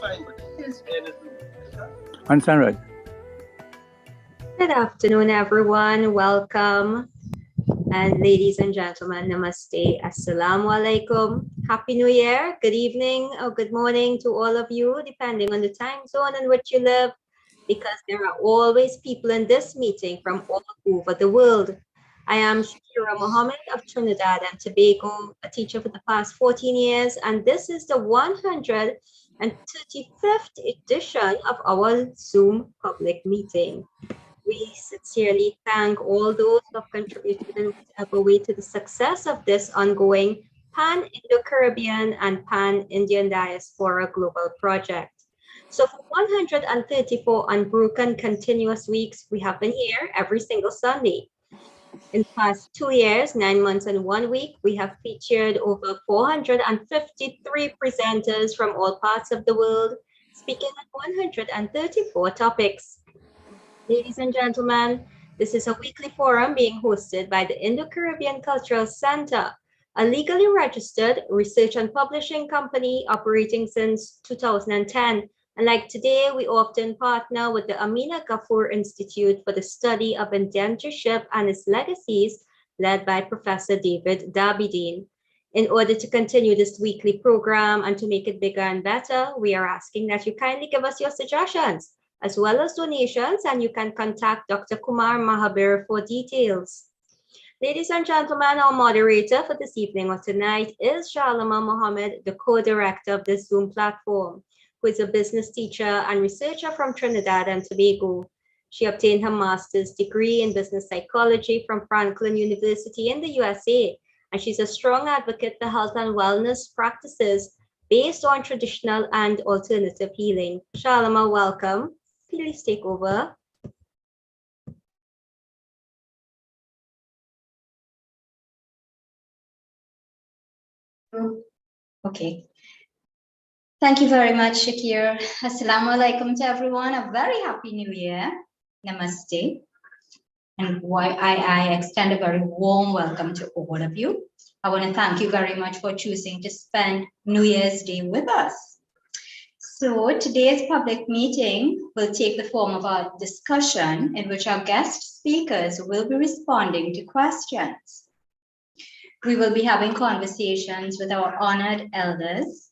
fine, but is anything. Understand, right? Good afternoon, everyone. Welcome. And ladies and gentlemen, namaste. Assalamu alaikum. Happy New Year. Good evening or good morning to all of you, depending on the time zone in which you live, because there are always people in this meeting from all over the world. I am Shakira Mohammed of Trinidad and Tobago, a teacher for the past 14 years, and this is the 135th edition of our Zoom public meeting. We sincerely thank all those who have contributed in whatever way to the success of this ongoing Pan-Indo-Caribbean and Pan-Indian Diaspora global project. So for 134 unbroken continuous weeks, we have been here every single Sunday. In the past 2 years, 9 months and 1 week, we have featured over 453 presenters from all parts of the world, speaking on 134 topics. Ladies and gentlemen, this is a weekly forum being hosted by the Indo-Caribbean Cultural Center, a legally registered research and publishing company operating since 2010. And like today, we often partner with the Amina Ghafoor Institute for the Study of Indentureship and its Legacies, led by Professor David Dabidine. In order to continue this weekly program and to make it bigger and better, we are asking that you kindly give us your suggestions as well as donations, and you can contact Dr. Kumar Mahabir for details. Ladies and gentlemen, our moderator for this evening or tonight is Shalama Mohammed, the co-director of this Zoom platform, who is a business teacher and researcher from Trinidad and Tobago. She obtained her master's degree in business psychology from Franklin University in the USA, and she's a strong advocate for health and wellness practices based on traditional and alternative healing. Shalama, welcome. Please take over. Okay. Thank you very much, Shakir. Assalamu alaikum to everyone. A very happy new year. Namaste. And I extend a very warm welcome to all of you. I want to thank you very much for choosing to spend New Year's Day with us. So today's public meeting will take the form of a discussion in which our guest speakers will be responding to questions. We will be having conversations with our honored elders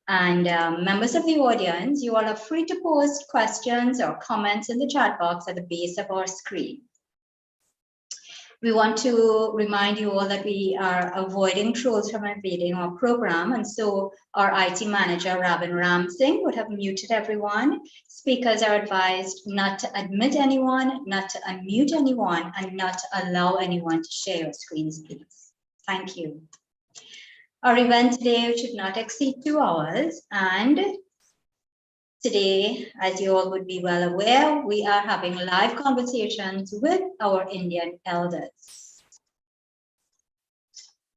and members of the audience. You all are free to post questions or comments in the chat box at the base of our screen. We want to remind you all that we are avoiding trolls from invading our program, and so our IT manager, Robin Ramsing, would have muted everyone. Speakers are advised not to admit anyone, not to unmute anyone, and not to allow anyone to share your screens, please. Thank you. Our event today should not exceed 2 hours, and today, as you all would be well aware, we are having live conversations with our Indian elders.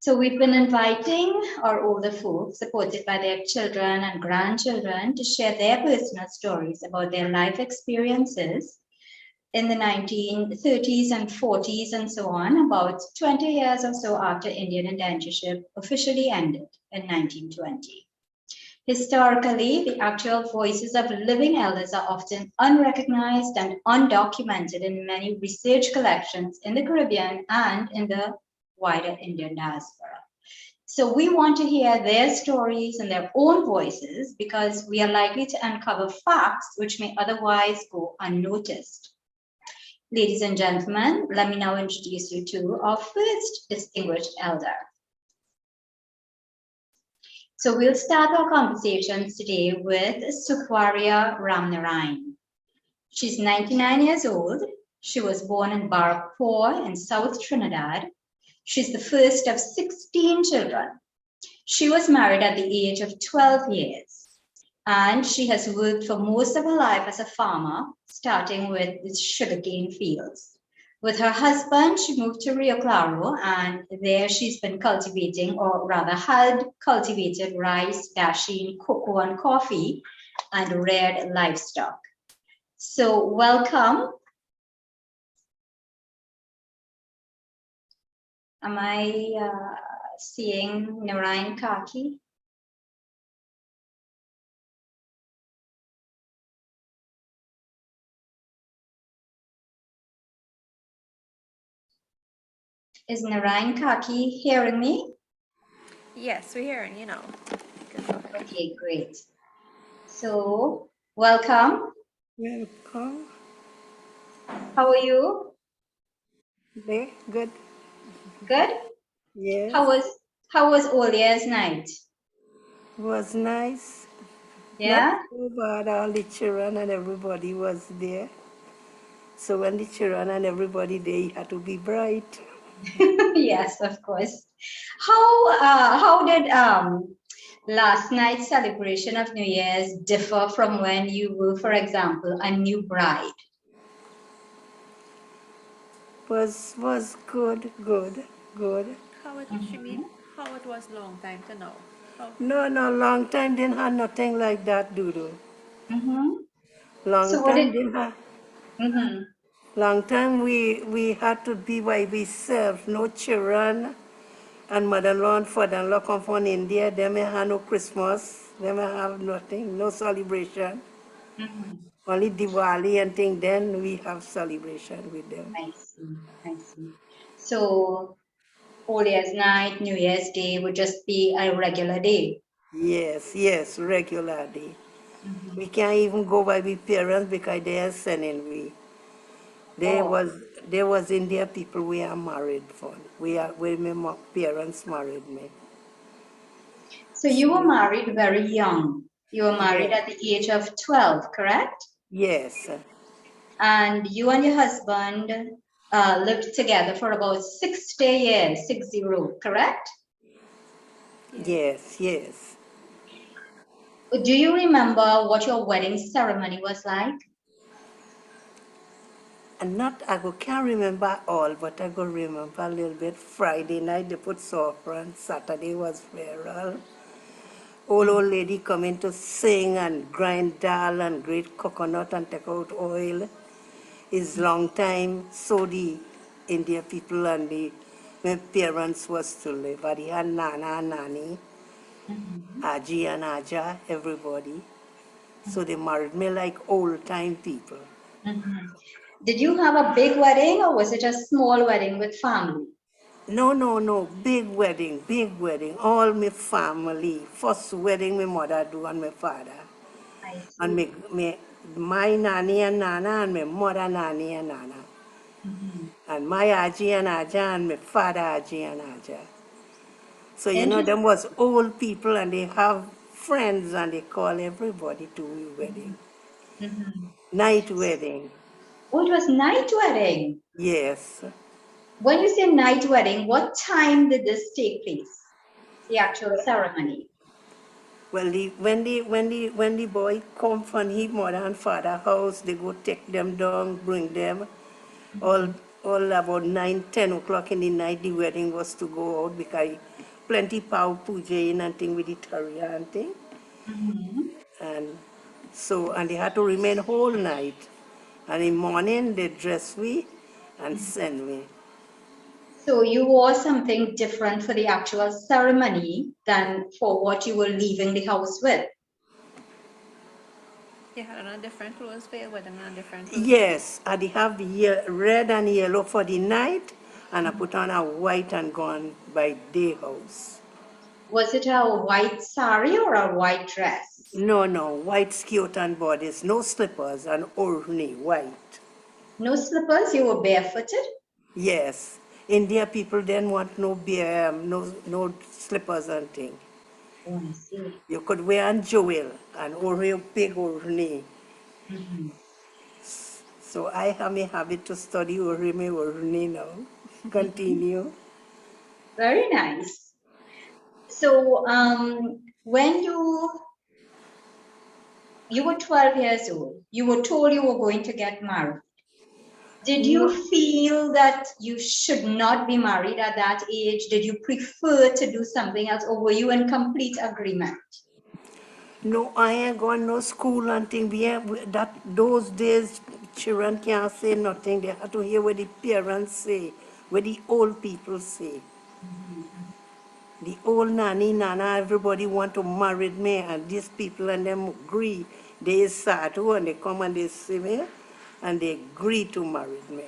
So we've been inviting our older folks, supported by their children and grandchildren, to share their personal stories about their life experiences in the 1930s and 40s and so on, about 20 years or so after Indian indentureship officially ended in 1920. Historically, the actual voices of living elders are often unrecognized and undocumented in many research collections in the Caribbean and in the wider Indian diaspora. So we want to hear their stories in their own voices because we are likely to uncover facts which may otherwise go unnoticed. Ladies and gentlemen, let me now introduce you to our first distinguished elder. So we'll start our conversations today with Sukhwarya Ramnarayan. She's 99 years old. She was born in Barrackpore in South Trinidad. She's the first of 16 children. She was married at the age of 12 years, and she has worked for most of her life as a farmer, starting with the sugarcane fields. With her husband, she moved to Rio Claro, and there she's been cultivating, or rather had cultivated rice, dasheen, cocoa, and coffee, and reared livestock. So welcome. Am I seeing Narayan Kaki? Is Narayan Kaki hearing me? Yes, we're hearing you now. Okay, great. So, welcome. Welcome. How are you? There, good. Good? Yes, How was Olia's night? was nice. Not Yeah? so bad. All the children and everybody was there. So when the children and everybody there, you had to be bright. Yes, of course. How did last night's celebration of New Year's differ from when you were, for example, a new bride? Was good, good, good. She mean how it was long time to know. How, No, long time didn't have nothing like that, Dudu. Mm-hmm. Long So what time did? didn't have. Mm-hmm. Long time we had to be by ourselves, no children. And mother-in-law and father-in-law come from India. They may have no Christmas. They may have nothing, no celebration. Mm-hmm. Only Diwali and thing. Then we have celebration with them. I see. I see. So Old Year's night, New Year's Day would just be a regular day. Yes, regular day. Mm-hmm. We can't even go by we parents because they are sending we. They Oh, was there was India people we are married for. We my parents married me. so you were So married very young. You were married yes, at the age of 12, correct? yes, And you and your husband lived together for about 60 years, 60, correct? yes. Do you remember what your wedding ceremony was like? And not, can't remember all, but I go remember a little bit. Friday night they put saffron, Saturday was funeral. Old lady coming to sing and grind dal and grate coconut and take out oil. It's long time, so the India people and my parents was to live. I had Nana and Nani, Mhm. Aji and Aja, everybody. So they married me like old time people. Mhm. Did you have a big wedding or was it a small wedding with family? No. Big wedding, big wedding. All my family. First wedding my mother do and my father. I And see. my nanny and nana and my mother nanny and nana. Mhm. And my aji and aja and my father aji and aja. So them Interesting. was old people and they have friends and they call everybody to the wedding. Mhm. Night wedding. Oh, it was night wedding. Yes. When you say night wedding, what time did this take place? The actual ceremony. Well, when the boy come from his mother and father house, they go take them down, bring them. All Mhm. all about 9, 10 o'clock in the night, the wedding was to go out because plenty pow puja in and thing with the tarya and thing. Mhm. And so, and they had to remain whole night. And in morning, they dress me and send me. So you wore something different for the actual ceremony than for what you were leaving the house with. you had on a different clothes for your wedding and different clothes. Yes, I did have the red and yellow for the night, and I put on a white and gone by day house. Was it a white sari or a white dress? No, white skirt and bodice, no slippers, and orni, white. No slippers, you were barefooted? Yes, India people then want no beer, no slippers and thing. Oh, I see. You could wear an jewel and orni, big orni. Mhm. So I have a habit to study orni now. Continue. Very nice. So when you were 12 years old, you were told you were going to get married. Did you No, feel that you should not be married at that age? Did you prefer to do something else, or were you in complete agreement? No, I ain't gone no school and thing. That those days children can't say nothing. They have to hear what the parents say, what the old people say. Mhm. The old nanny, nana, everybody want to marry me, and these people and them agree. They sad too, and they come and they see me, and they agree to marry me.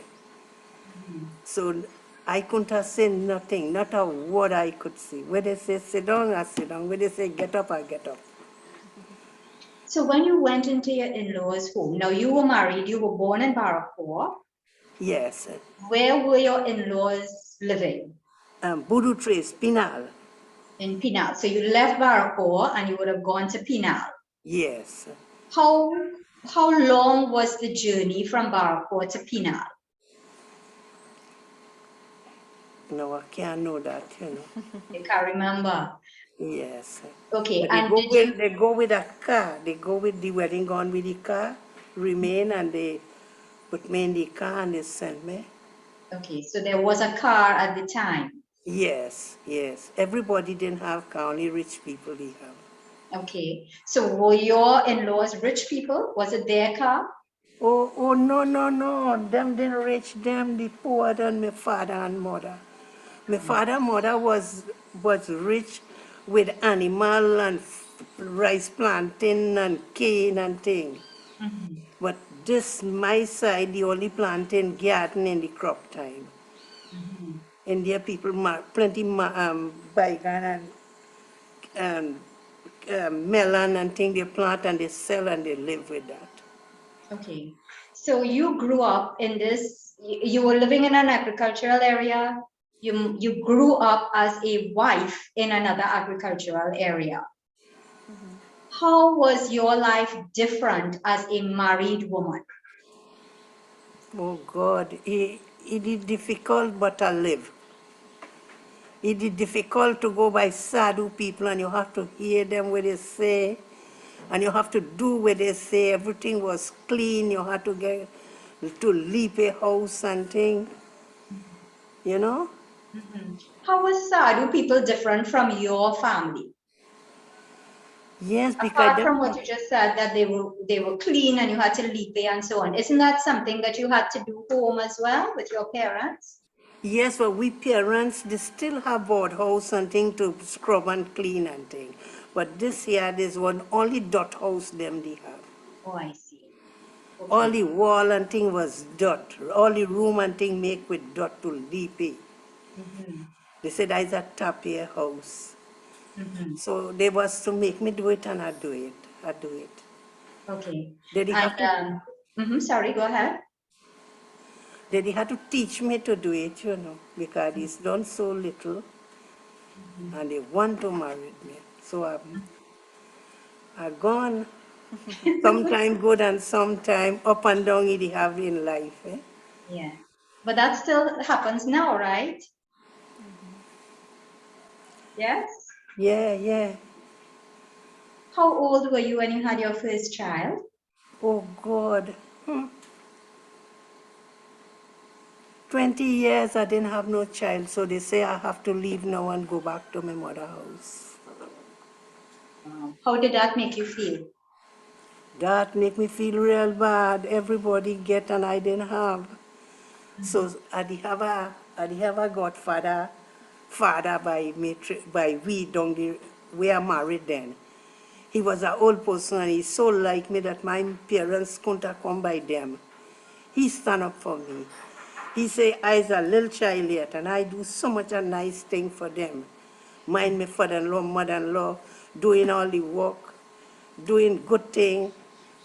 Mhm. So I couldn't have seen nothing, not a word I could see. Where they say sit down, I sit down. Where they say get up, I get up. So when you went into your in-laws' home, now you were married, you were born in Barracoa. Yes. Where were your in-laws living? Voodoo Trace, Pinal. In Pinal. So you left Barracoa and you would have gone to Pinal. Yes. How long was the journey from Barracoa to Pinal? No, I can't know that, you know. You can't remember. Yes. Okay, But and did you? they go with a car. They go with the wedding gown with the car, remain, and they put me in the car and they send me. Okay, so there was a car at the time. Yes, yes. Everybody didn't have car, only rich people they have. Okay, so were your in-laws rich people? Was it their car? Oh, no, no, no. Them didn't rich, them the poor than my father and mother. My father and mother was rich with animal and rice planting and cane and thing. Mhm. But this, my side, the only planting garden in the crop time. Mhm. And there people, plenty bygone and melon and thing they plant and they sell and they live with that. Okay, so you grew up in this, you were living in an agricultural area. You grew up as a wife in another agricultural area. How was your life different as a married woman? Oh God, it is difficult but I live. It is difficult to go by sadhu people and you have to hear them what they say and you have to do what they say. Everything was clean. You had to get to leave a house and thing, you know? Mhm. How was Sadhu people different from your family? Yes, because Apart from what you just said, that they were clean and you had to leave and so on. Isn't that something that you had to do home as well with your parents? yes, but we parents, they still have board house and thing to scrub and clean and thing. But this year, there's one only dot house them they have. Oh, I see. All Okay. the wall and thing was dot. All the room and thing make with dot to leap it. Mm-hmm. They said that's a tapir house. Mm-hmm. So they was to make me do it and I do it. I do it. Okay. They And have to sorry, go ahead. they had to teach me to do it, you know, because it's done so little and they want to marry me. So I'm gone. Sometime good and sometime up and down it have in life. Eh? Yeah. But that still happens now, right? Yes. Yeah, yeah. How old were you when you had your first child? Oh God. 20 years I didn't have no child, so they say I have to leave now and go back to my mother's house. How did that make you feel? That make me feel real bad. Everybody get and I didn't have. So I did have a godfather, father by me, by we down the, we are married then. He was an old person and he so like me that my parents couldn't have come by them. He stand up for me. He say, I's a little child yet and I do so much a nice thing for them. Mind my father-in-law, mother-in-law, doing all the work, doing good thing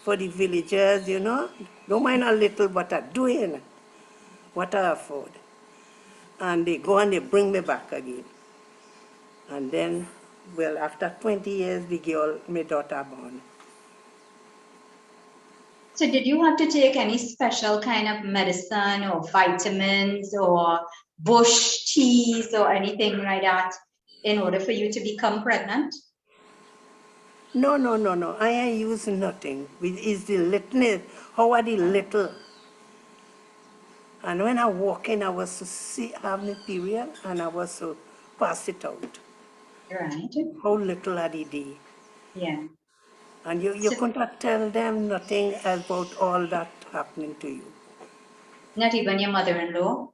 for the villagers, you know. Don't mind a little, but I'm doing what I afford. And they go and they bring me back again. And then, well, after 20 years, the girl, my daughter born. So did you have to take any special kind of medicine or vitamins or bush teas or anything like that in order for you to become pregnant? No, no, no, no. I ain't use nothing. It's the littleness. How are the little? And when I walk in, I was to see, have my period, and I was to pass it out. Right. How little are the day? Yeah. And you So couldn't tell them nothing about all that happening to you. not even your mother-in-law?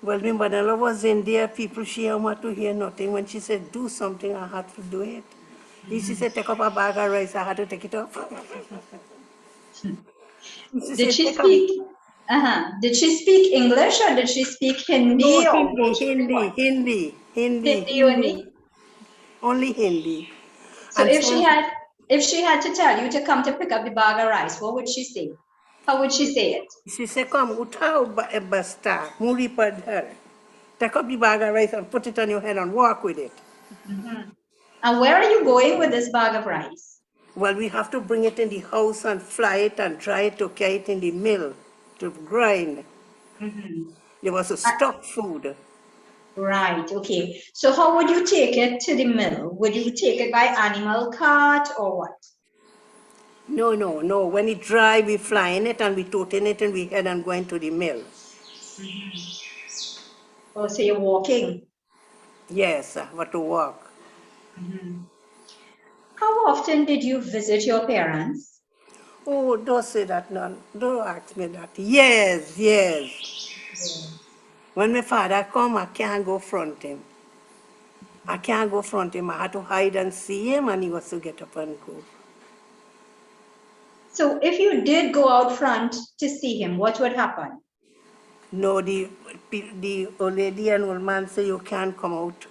Well, my mother-in-law was in there. People, she wanted to hear nothing. When she said, do something, I had to do it. If she said, take up a bag of rice, I had to take it up. If she Did said, she take up, speak? Did she speak English or did she speak Hindi No, or Hindi, both? Hindi, What? Hindi, Hindi, Hindi Hindi. only? Only Hindi. So And so if she had to tell you to come to pick up the bag of rice, what would she say? How would she say it? she said, come, utao basta, muri padhar. Take up the bag of rice and put it on your head and walk with it. And where are you going with this bag of rice? Well, we have to bring it in the house and fly it and dry it to carry it in the mill to grind. There was a stock food. Right, okay. So how would you take it to the mill? Would you take it by animal cart or what? No, no, no. When it dry, we flying it and we toting it and we head and going to the mill. Oh, so you're walking. Yes, what to walk. How often did you visit your parents? Oh, don't say that, none. Don't ask me that. Yes, yes. When my father come, I can't go front him. I can't go front him. I had to hide and see him, and he was to get up and go. So if you did go out front to see him, what would happen? No, the old lady and old man say you can't come out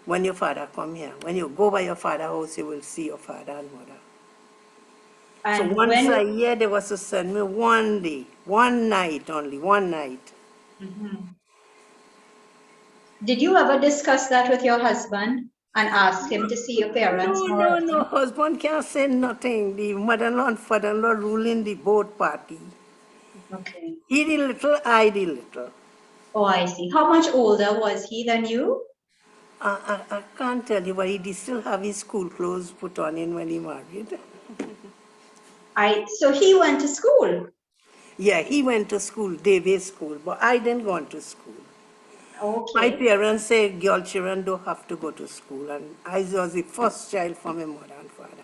when your father come here. When you go by your father's house, you will see your father and mother. So And once a when year, they was to send me one day, one night only, one night. did you ever discuss that with your husband and ask him to see your parents No, more no, no, often? husband can't say nothing. The mother-in-law and father-in-law ruling the both party. Okay. He the little, I the little. Oh, I see. How much older was he than you? I can't tell you, but he did still have his school clothes put on in when he married. So he went to school. Yeah, he went to school, day-based school, but I didn't go to school. My Okay. parents say girl children don't have to go to school, and I was the first child from my mother and father.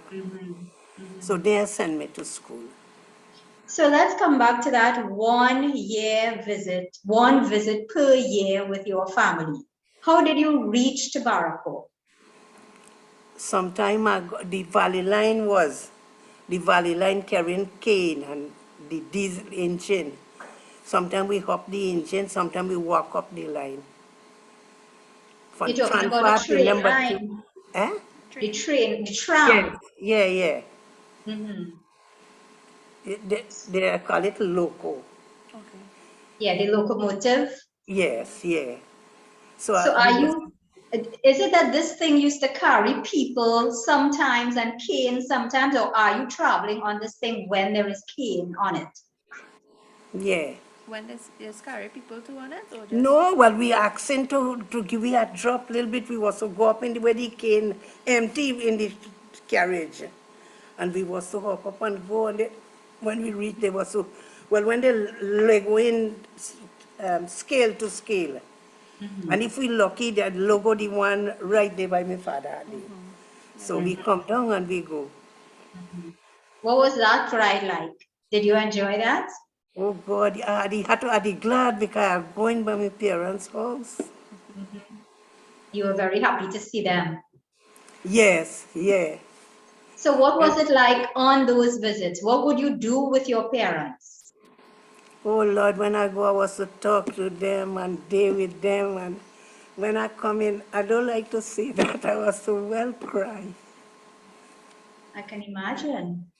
So they sent me to school. So let's come back to that 1 year visit, one visit per year with your family. How did you reach to Barako? Sometime the Valley Line carrying cane and the diesel engine. Sometimes we hop the engine, sometimes we walk up the line. You're From talking about the Transfer to train number two. line, Eh? the Train. train, the Yes. tram. Yeah, yeah. Mhm. They call it loco. Okay. Yeah, the locomotive. Yes, yeah. So So we are was, you, is it that this thing used to carry people sometimes and cane sometimes, or are you traveling on this thing when there is cane on it? yeah. When is carry people to on it or just No, well, we asking to give we a drop a little bit. We was to go up in the where the cane empty in the carriage. And we was to hop up and go. And when we reached, they was to, well, when they go in scale to scale. And if we lucky, that logo the one right there by my father. So we come down and we go. What was that ride like? Did you enjoy that? Oh God, I had glad because I'm going by my parents' house. You were very happy to see them. Yes, yeah. So what was it like on those visits? What would you do with your parents? Oh Lord, when I go, I was to talk to them and day with them. And when I come in, I don't like to say that. I was to well cry. I can imagine.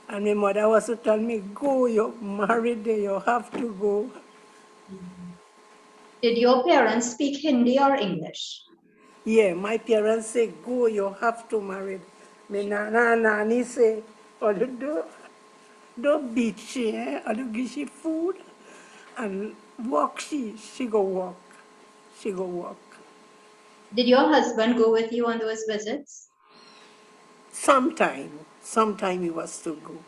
And my mother was to tell me, go, you're married there, you have to go. Did your parents speak Hindi or English? Yeah, my parents say, go, you have to marry. My nana and nanny say, oh, don't beat she, or don't give she food. And walk she go walk. She go walk. Did your husband go with you on those visits? Sometime he was to go.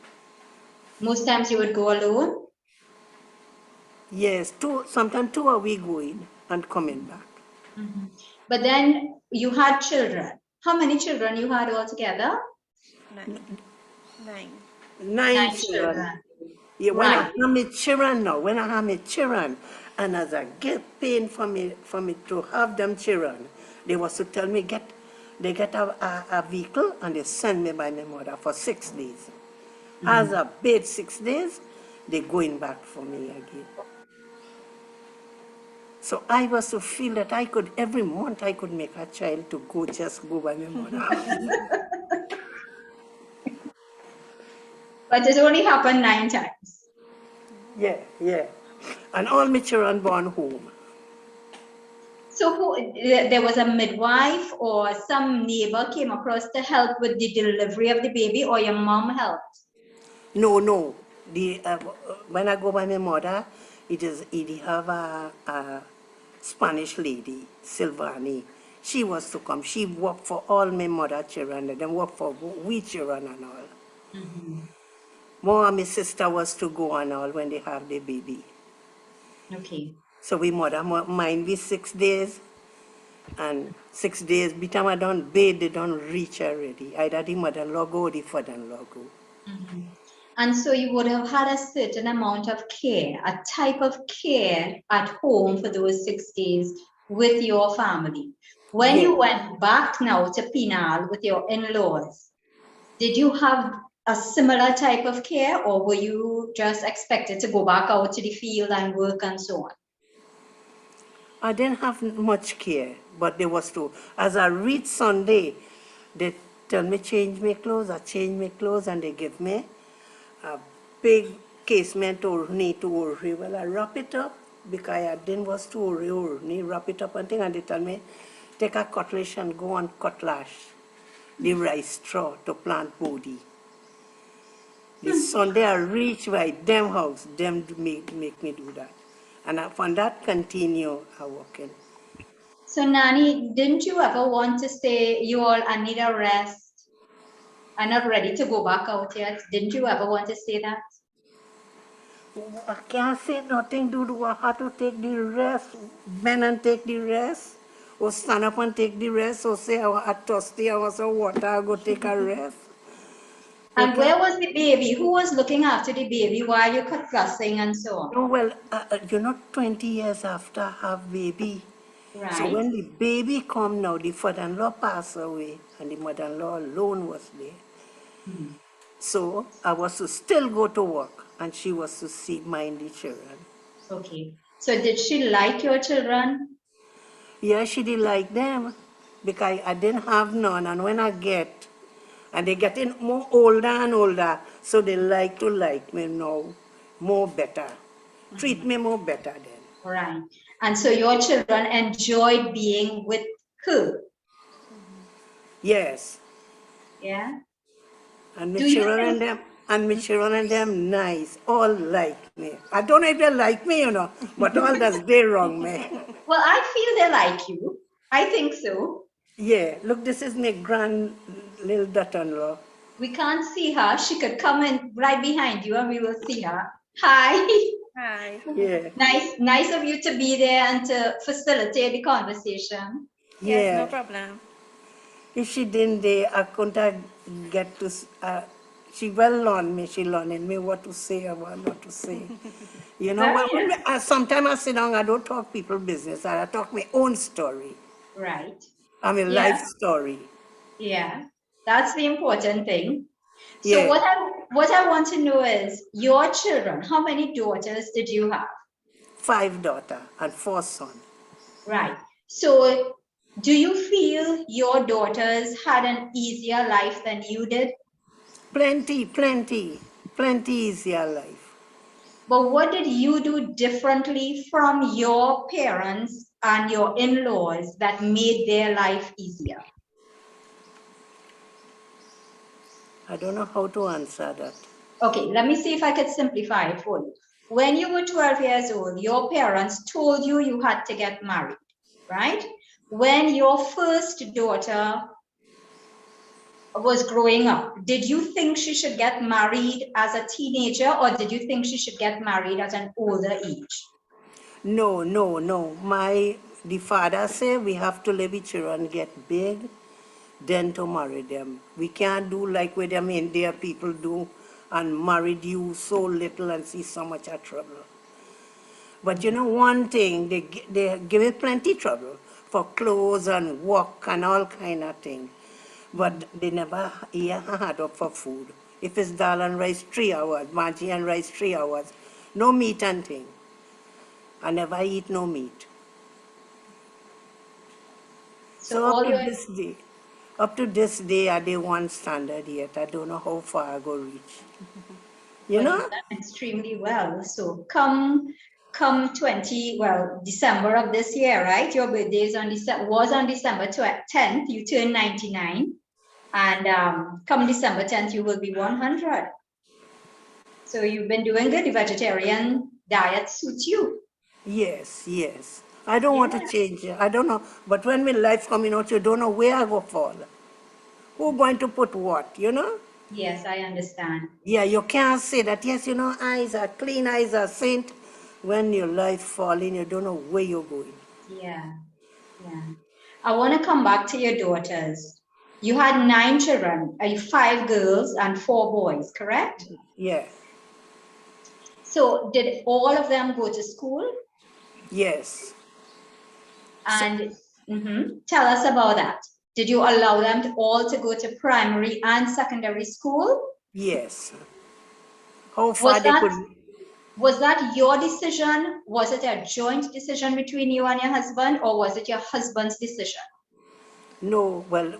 Most times you would go alone? Yes, sometimes 2 are we going and coming back. But then you had children. How many children you had altogether? 9? 9. 9 9 children. children. Yeah, when I Right. have my children now, when I have my children, and as I get pain for me to have them children, they was to tell me they get a vehicle and they send me by my mother for 6 days. As a bed 6 days, they're going back for me again. So I was to feel that I could, every month I could make a child to go, just go by my mother. But it only happened 9 times. Yeah, yeah. And all my children born home. So there was a midwife or some neighbor came across to help with the delivery of the baby, or your mom helped? No. When I go by my mother, it have a Spanish lady, Silvani. She was to come. She worked for all my mother children, and then worked for we children and all. More and my sister was to go and all when they have the baby. Okay. So we mother mine be 6 days, and 6 days, by the time I don't bathe, they don't reach already. Either the mother-in-law go or the father-in-law go. And so you would have had a certain amount of care, a type of care at home for those 6 days with your family. When you went back now to Penal with your in-laws, did you have a similar type of care, or were you just expected to go back out to the field and work and so on? I didn't have much care, but there was to, as I read Sunday, they tell me change my clothes, I change my clothes, and they give me a big casement or need to worry. Well, I wrap it up because I didn't was to worry, wrap it up and thing, and they tell me, take a cutlass and go and cutlass the rice straw to plant body. The Sunday I reach by them house, them make me do that. And from that continue I working. So Nani, didn't you ever want to say, you all, I need a rest, I'm not ready to go back out yet? Didn't you ever want to say that? I can't say nothing, dude. I have to take the rest, bend and take the rest, or stand up and take the rest, or say I'm thirsty, I want some water, I go take a rest. And where was the baby? Who was looking after the baby while you cut fussing and so on? No, well, 20 years after I have baby. Right. So when the baby come now, the father-in-law passed away, and the mother-in-law alone was there. So I was to still go to work, and she was to see mind the children. Okay. So did she like your children? Yeah, she did like them because I didn't have none, and when I get, and they getting more older and older, so they like me now more better, treat me more better then. Right. And so your children enjoyed being with her? Yes. Yeah. And my Do you children think? and them nice, all like me. I don't know if they like me, but all that's they wrong me. Well, I feel they like you. I think so. Yeah, look, this is my grand little daughter-in-law. We can't see her. She could come in right behind you and we will see her. Hi. Hi. Yeah. Nice of you to be there and to facilitate the conversation. Yes, no Yeah. problem. If she didn't, I couldn't get to. She well learned me. She learning me what to say and what not to say. Sometimes I sit down. I don't talk people business. I talk my own story. Right. I mean, Yeah. life story. Yeah. That's the important thing. So Yeah. what I want to know is your children. How many daughters did you have? 5 daughters and 4 sons. Right. So do you feel your daughters had an easier life than you did? Plenty easier life. But what did you do differently from your parents and your in-laws that made their life easier? I don't know how to answer that. Okay, let me see if I could simplify it for you. When you were 12 years old, your parents told you you had to get married, right? When your first daughter was growing up, did you think she should get married as a teenager, or did you think she should get married at an older age? No. The father said we have to let the children get big, then to marry them. We can't do like with them India people do and married you so little and see so much of trouble. But one thing, they give it plenty trouble for clothes and work and all kind of thing. But they never had up for food. If it's dal and rice 3 hours, Maggi and rice 3 hours, No meat and thing. I never eat no meat. So So all your up to this day, I did one standard yet. I don't know how far I go reach. You Well, you've know? done extremely well. So come December of this year, right? Your birthday is was on December 10th. You turned 99, and come December 10th, you will be 100. So you've been doing good. The vegetarian diet suits you. Yes, yes. I don't want to Yeah. change it. I don't know. But when my life coming out, you don't know where I go fall. Who going to put what, you know? Yes, I understand. Yeah, you can't say that, yes, you know, eyes are clean, eyes are saint. When your life falling, you don't know where you're going. Yeah, yeah. I want to come back to your daughters. You had 9 children, 5 girls and 4 boys, correct? Yeah, So did all of them go to school? yes. So, And tell us about that. Did you allow them all to go to primary and secondary school? yes. How Was far they that could, was that your decision? Was it a joint decision between you and your husband, or was it your husband's decision? no, well,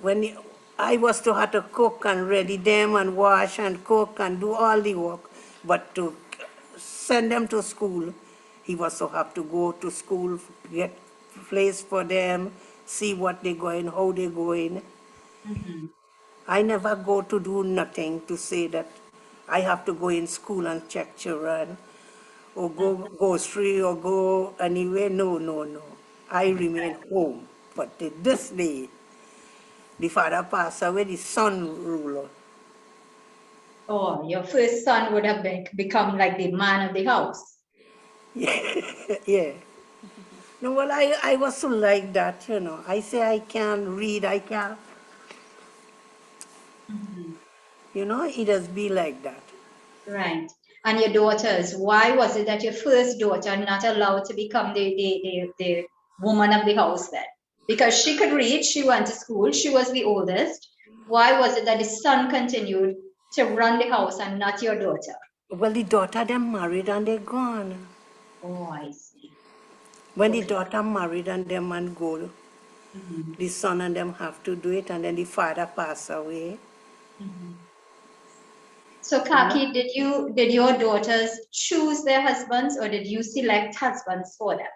I was to have to cook and ready them and wash and cook and do all the work, but to send them to school, he was to have to go to school, get place for them, see what they're going, how they're going. Mhm. I never go to do nothing to say that I have to go in school and check children or go grocery or go anywhere. No, no, no. I remain home. But this day, the father passed away, the son ruler. Oh, your first son would have become like the man of the house. Yeah. No, well, I was so like that, you know. I say I can read, I can, Mhm. you know, it has been like that. Right. And your daughters, why was it that your first daughter not allowed to become the woman of the house then? Because she could read, she went to school, she was the oldest. Why was it that the son continued to run the house and not your daughter? Well, the daughter them married and they gone. Oh, I see. When the Okay. daughter married and them and go, Mhm. the son and them have to do it, and then the father pass away. Mhm. So, You know? Kaki, did your daughters choose their husbands, or did you select husbands for them?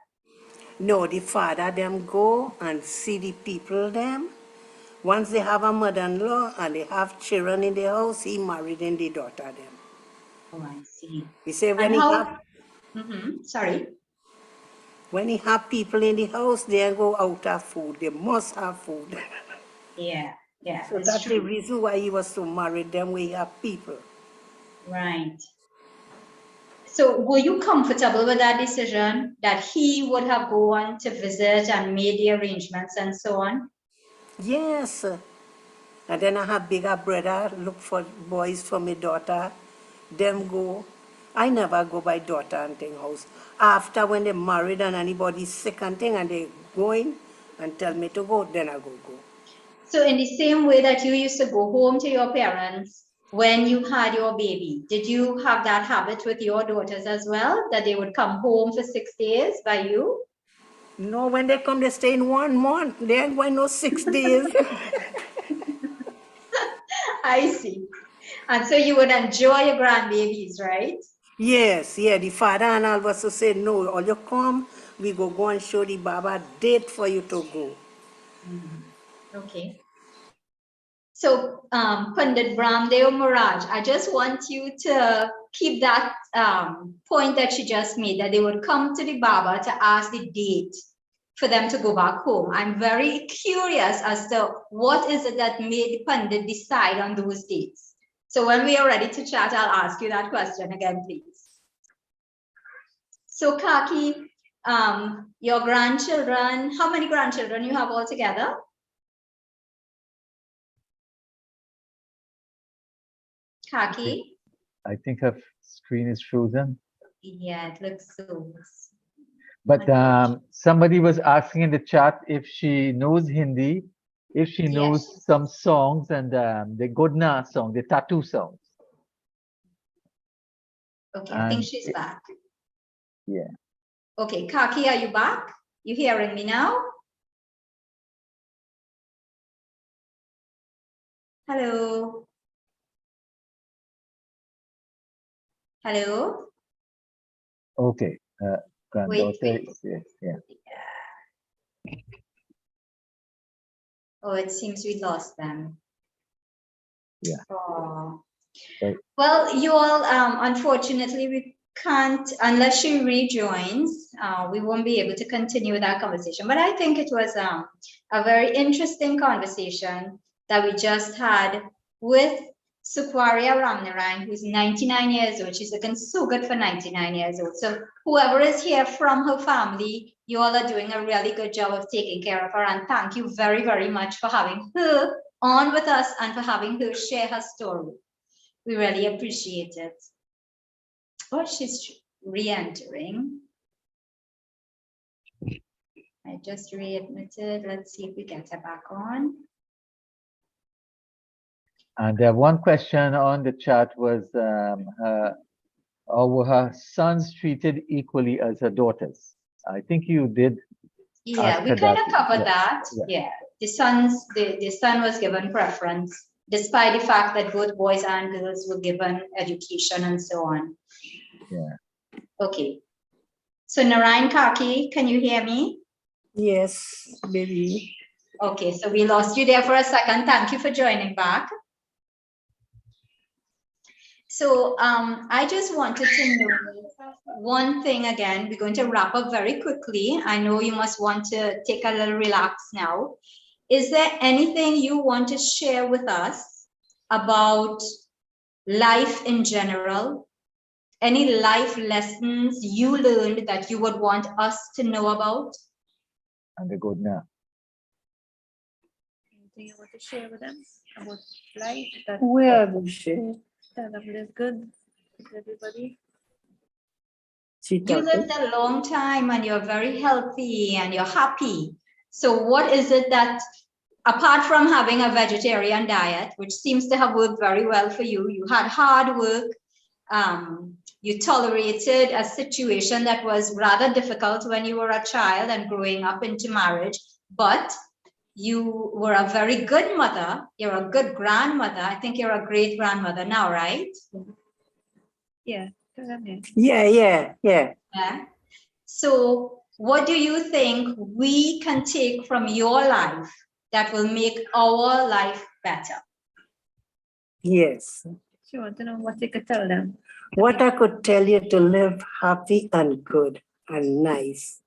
No, the father them go and see the people them. Once they have a mother-in-law and they have children in the house, he married in the daughter them. Oh, I see. He say And how? Sorry. when he have people in the house, they go out of food. They must have food. Yeah, yeah, So it's that's the true. reason why he was to marry them where he have people. Right. So were you comfortable with that decision that he would have gone to visit and made the arrangements and so on? Yes. And then I have bigger brother, look for boys for my daughter. Them go. I never go by daughter and thing house. After when they married and anybody sick and thing and they going and tell me to go, then I go. So in the same way that you used to go home to your parents when you had your baby, did you have that habit with your daughters as well, that they would come home for 6 days by you? No, when they come, they stay in 1 month. They ain't going no 6 days. I see. And so you would enjoy your grandbabies, right? Yes, yeah, the father and all was to say, no, all you come, we go and show the Baba date for you to go. Okay. So, Pandit Bramdeo Maharaj, I just want you to keep that point that you just made, that they would come to the Baba to ask the date for them to go back home. I'm very curious as to what is it that made the Pandit decide on those dates. So when we are ready to chat, I'll ask you that question again, please. So Kaki, your grandchildren, how many grandchildren you have altogether? Kaki? I think her screen is frozen. Yeah, it looks so. But somebody was asking in the chat if she knows Hindi, if she knows Yes. some songs and the Godna song, the tattoo songs. Okay, I think And she's back. yeah. Okay, Kaki, are you back? You hearing me now? Hello? Hello? Okay. Granddaughter. Wait. Yes, yeah. Oh, it seems we lost them. Yeah. Oh. Right. Well, you all, unfortunately, we can't, unless she rejoins, we won't be able to continue that conversation. But I think it was a very interesting conversation that we just had with Sukwaria Ramnarayan, who's 99 years old. She's looking so good for 99 years old. So whoever is here from her family, you all are doing a really good job of taking care of her. And thank you very, very much for having her on with us and for having her share her story. We really appreciate it. Oh, she's re-entering. I just readmitted. Let's see if we get her back on. And one question on the chat was, were her sons treated equally as her daughters? I think you did. Yeah, we her kind of that. covered Yeah. that. Yeah, the son was given preference, despite the fact that both boys and girls were given education and so on. Yeah. Okay. So Narayan Kaki, can you hear me? Yes, baby. Okay, so we lost you there for a second. Thank you for joining back. So I just wanted to know one thing again. We're going to wrap up very quickly. I know you must want to take a little relax now. Is there anything you want to share with us about life in general? Any life lessons you learned that you would want us to know about? And the good now. Anything you want to share with them about life that Where we share? is good with everybody? You lived a long time and you're very healthy and you're happy. So what is it that, apart from having a vegetarian diet, which seems to have worked very well for you, you had hard work, you tolerated a situation that was rather difficult when you were a child and growing up into marriage, but you were a very good mother, you're a good grandmother. I think you're a great grandmother now, right? Yeah. Yeah. So what do you think we can take from your life that will make our life better? Yes. She wants to know what you could tell them. What I could tell you to live happy and good and nice.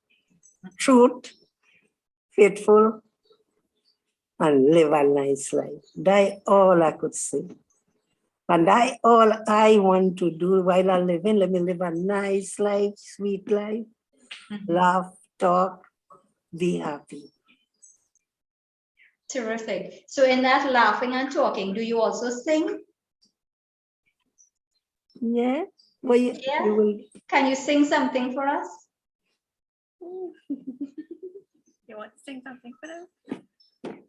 Truth, faithful, and live a nice life. That's all I could say. And all I want to do while I'm living, let me live a nice life, sweet life, laugh, talk, be happy. Terrific. So in that laughing and talking, do you also sing? Yeah. Well, you will. Can you sing something for us? You want to sing something for them?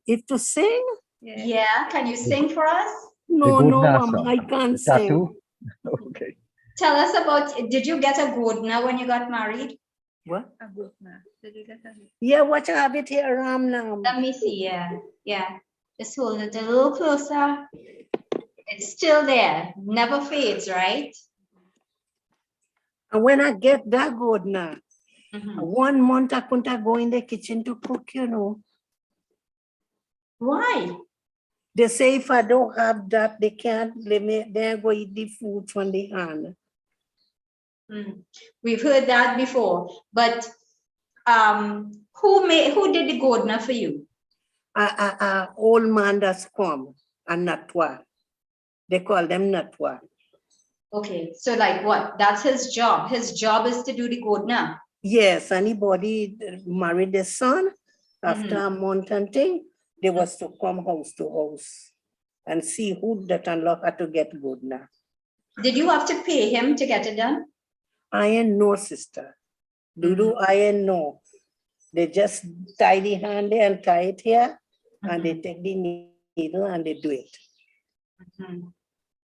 If to sing? Yeah. Can you sing for us? No, good Mama, song. I can't The sing. tattoo? Okay. Tell us about, did you get a godna when you got married? What? A good man. Did you get that? Yeah, watch I have it here, Ram now. Let me see. Yeah. Just hold it a little closer. It's still there. Never fades, right? And when I get that good now, 1 month I couldn't go in the kitchen to cook, you know. Why? They say if I don't have that, they can't, they go eat the food from the hand. We've heard that before, but who did the godna for you? Old man that's come, a natwa. They call them natwa. Okay, so like what? That's his job. His job is to do the godna. Yes, anybody married their son, after a month and thing, they was to come house to house and see who that unlock had to get good now. Did you have to pay him to get it done? I ain't no sister. I ain't no. They just tie the hand there and tie it here, and they take the needle and they do it.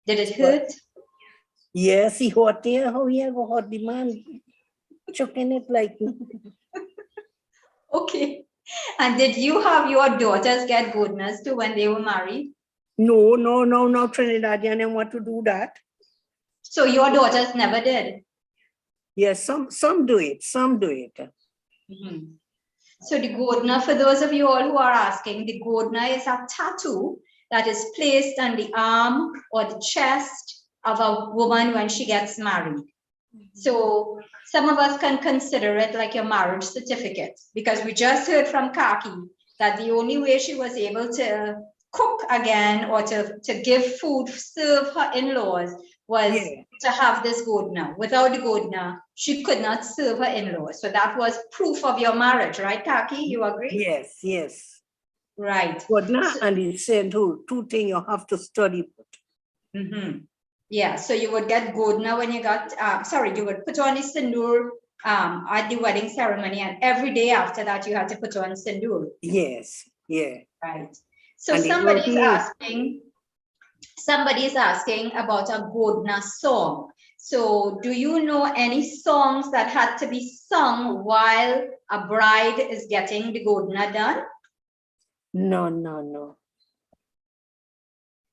Did it hurt? Yes, he hot there. How he go hot the man? Choking it like Okay. And did you have your daughters get godnas too when they were married? no, Trinidadian and want to do that. So your daughters never did. Yes, some do it, some do it. Mhm. So the godna, for those of you all who are asking, the godna is a tattoo that is placed on the arm or the chest of a woman when she gets married. So some of us can consider it like your marriage certificate, because we just heard from Kaki that the only way she was able to cook again or to give food, serve her in-laws, was Yeah. to have this godna. Without the godna, she could not serve her in-laws. So that was proof of your marriage, right, Kaki? You agree? Yes, yes. Right. But now, So- and he said two things you have to study. Mhm. Yeah, so you would get godna when you got, you would put on the sindoor at the wedding ceremony, and every day after that you had to put on sindoor. Yes, yeah. Right. So And the somebody's asking about a godna song. So do you know any songs that had to be sung while a bride is getting the godna done? No.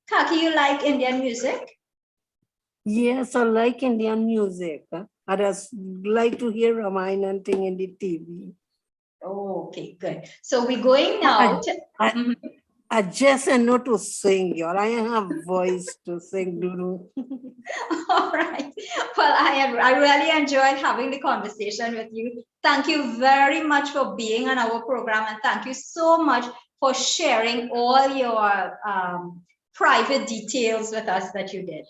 Kaki, you like Indian music? Yes, I like Indian music. I just like to hear Ramayana and thing in the TV. Oh, okay, good. So we're going now to... Mhm. I just know to sing, y'all. I have voice to sing, Duru. All right. Well, I really enjoyed having the conversation with you. Thank you very much for being on our program, and thank you so much for sharing all your private details with us that you did.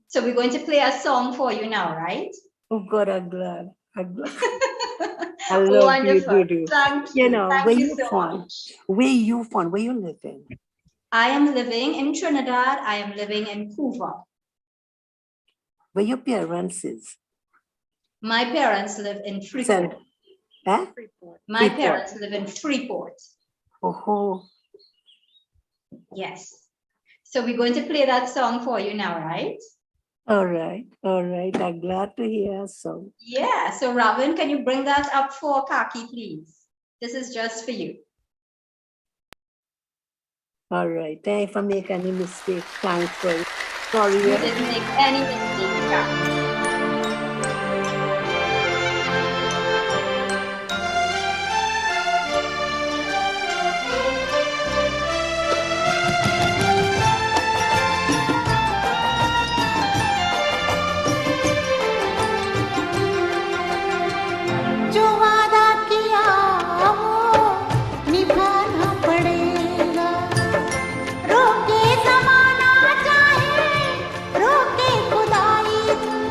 So we're going to play a song for you now, right? Oh God, I'm glad. I love Wonderful. you, Duru. Thank you. You know, Thank where you you so from? much. Where you from? Where you living? I am living in Trinidad. I am living in Cuba. Where your parents is? My parents live in Freeport. Huh? My Freeport. parents live in Freeport. Oh, Yes. So we're going to play that song for you now, right? all right. I'm glad to hear so. Yeah. So Ravin, can you bring that up for Kaki, please? This is just for you. All right. Thanks for making any mistake. Thanks for it. Sorry. You didn't make any mistake, Kaki. जो वादा किया वो निभाना पड़ेगा, रोके ज़माना चाहे रोके खुदाई तुम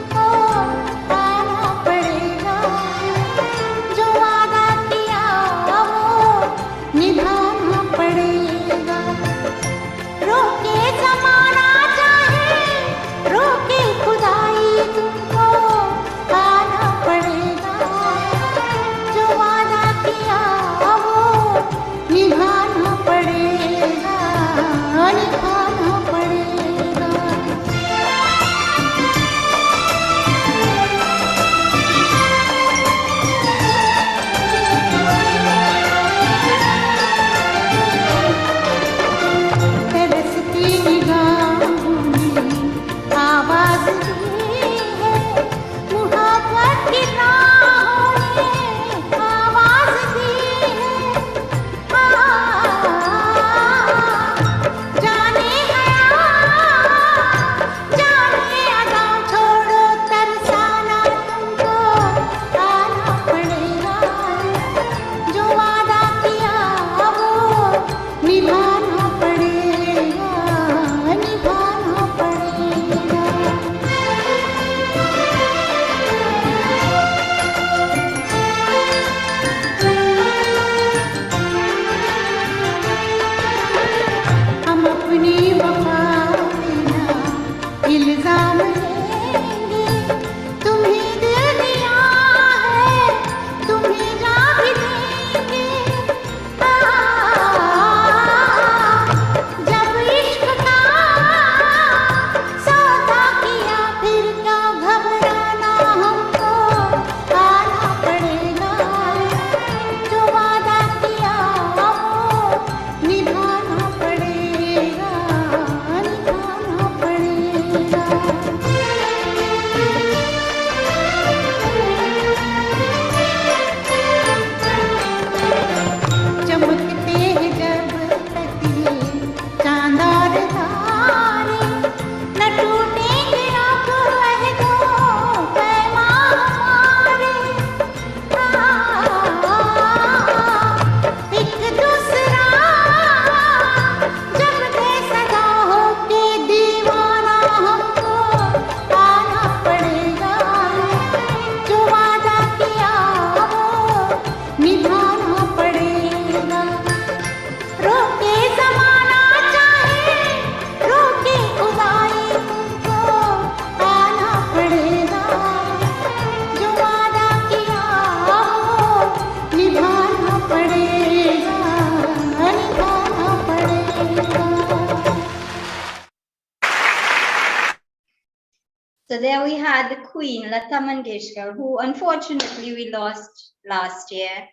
there we had the Queen, Lata Mangeshkar, who unfortunately we lost last year,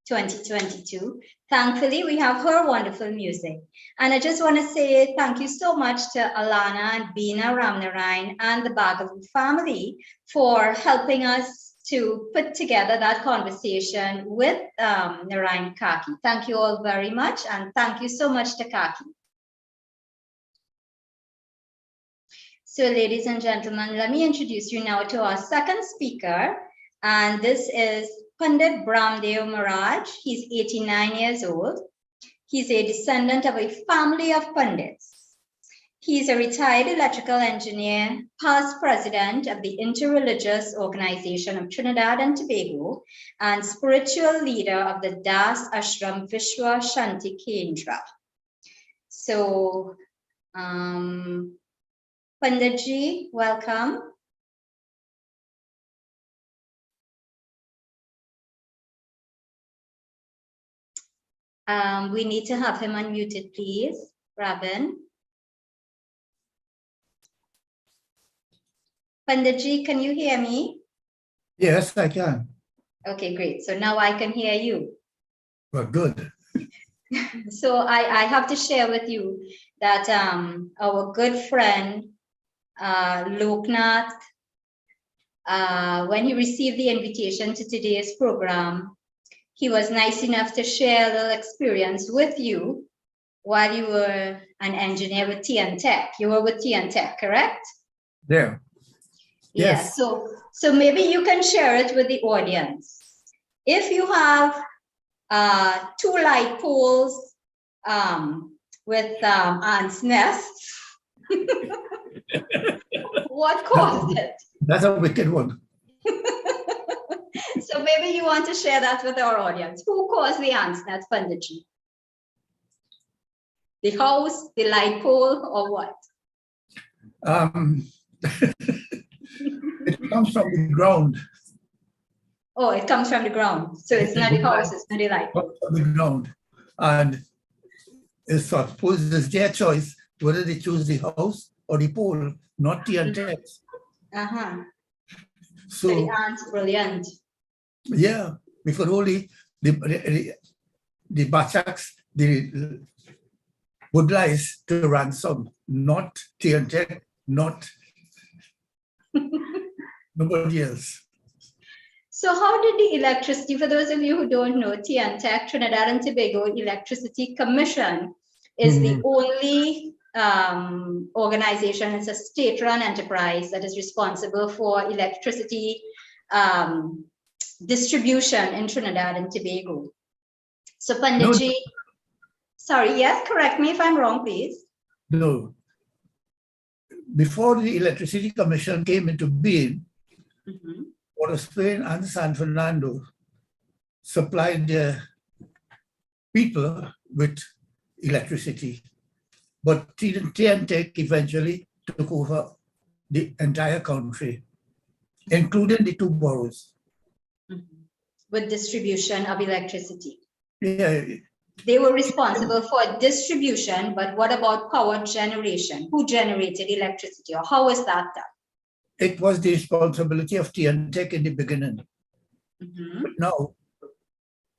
2022. Thankfully, we have her wonderful music. And I just want to say thank you so much to Alana and Beena Ramnarayan and the Bhagavu family for helping us to put together that conversation with Narayan Kaki. Thank you all very much, and thank you so much to Kaki. So ladies and gentlemen, let me introduce you now to our second speaker, and this is Pandit Bramdev Maharaj. He's 89 years old. He's a descendant of a family of Pandits. He's a retired electrical engineer, past president of the Interreligious Organization of Trinidad and Tobago, and spiritual leader of the Das Ashram Vishwa Shanti Kendra. So, Panditji, welcome. We need to have him unmuted, please. Robin. Panditji, can you hear me? Yes, I can. Okay, great. So now I can hear you. Well, good. So I have to share with you that our good friend, Loknath, when he received the invitation to today's program, he was nice enough to share a little experience with you while you were an engineer with TN Tech. You were with TN Tech, correct? Yeah. Yes. Yeah, so maybe you can share it with the audience. If you have 2 light poles with ants' nests, what caused it? That's a wicked one. So maybe you want to share that with our audience. Who caused the ants' nest, Panditji? The house, the light pole, or what? It comes from the ground. Oh, it comes from the ground. So it's not the house, it's not the light pole. Comes from the ground. And it's suppose it's their choice whether they choose the house or the pole, not the antennas. Uh-huh. So So, the ants, brilliant. yeah, because only the bachaks, the woodlice to ransom, not TNT, not nobody else. So how did the electricity, for those of you who don't know, TNTEC, Trinidad and Tobago Electricity Commission, is the only organization, it's a state-run enterprise that is responsible for electricity distribution in Trinidad and Tobago. So Panditji, sorry, yes, correct me if I'm wrong, please. No. Before the Electricity Commission came into being, Port of Spain and San Fernando supplied their people with electricity. But TNTEC eventually took over the entire country, including the 2 boroughs. With distribution of electricity. Yeah, They were responsible for distribution, but what about power generation? Who generated electricity, or how was that done? it was the responsibility of TNTEC in the beginning. But now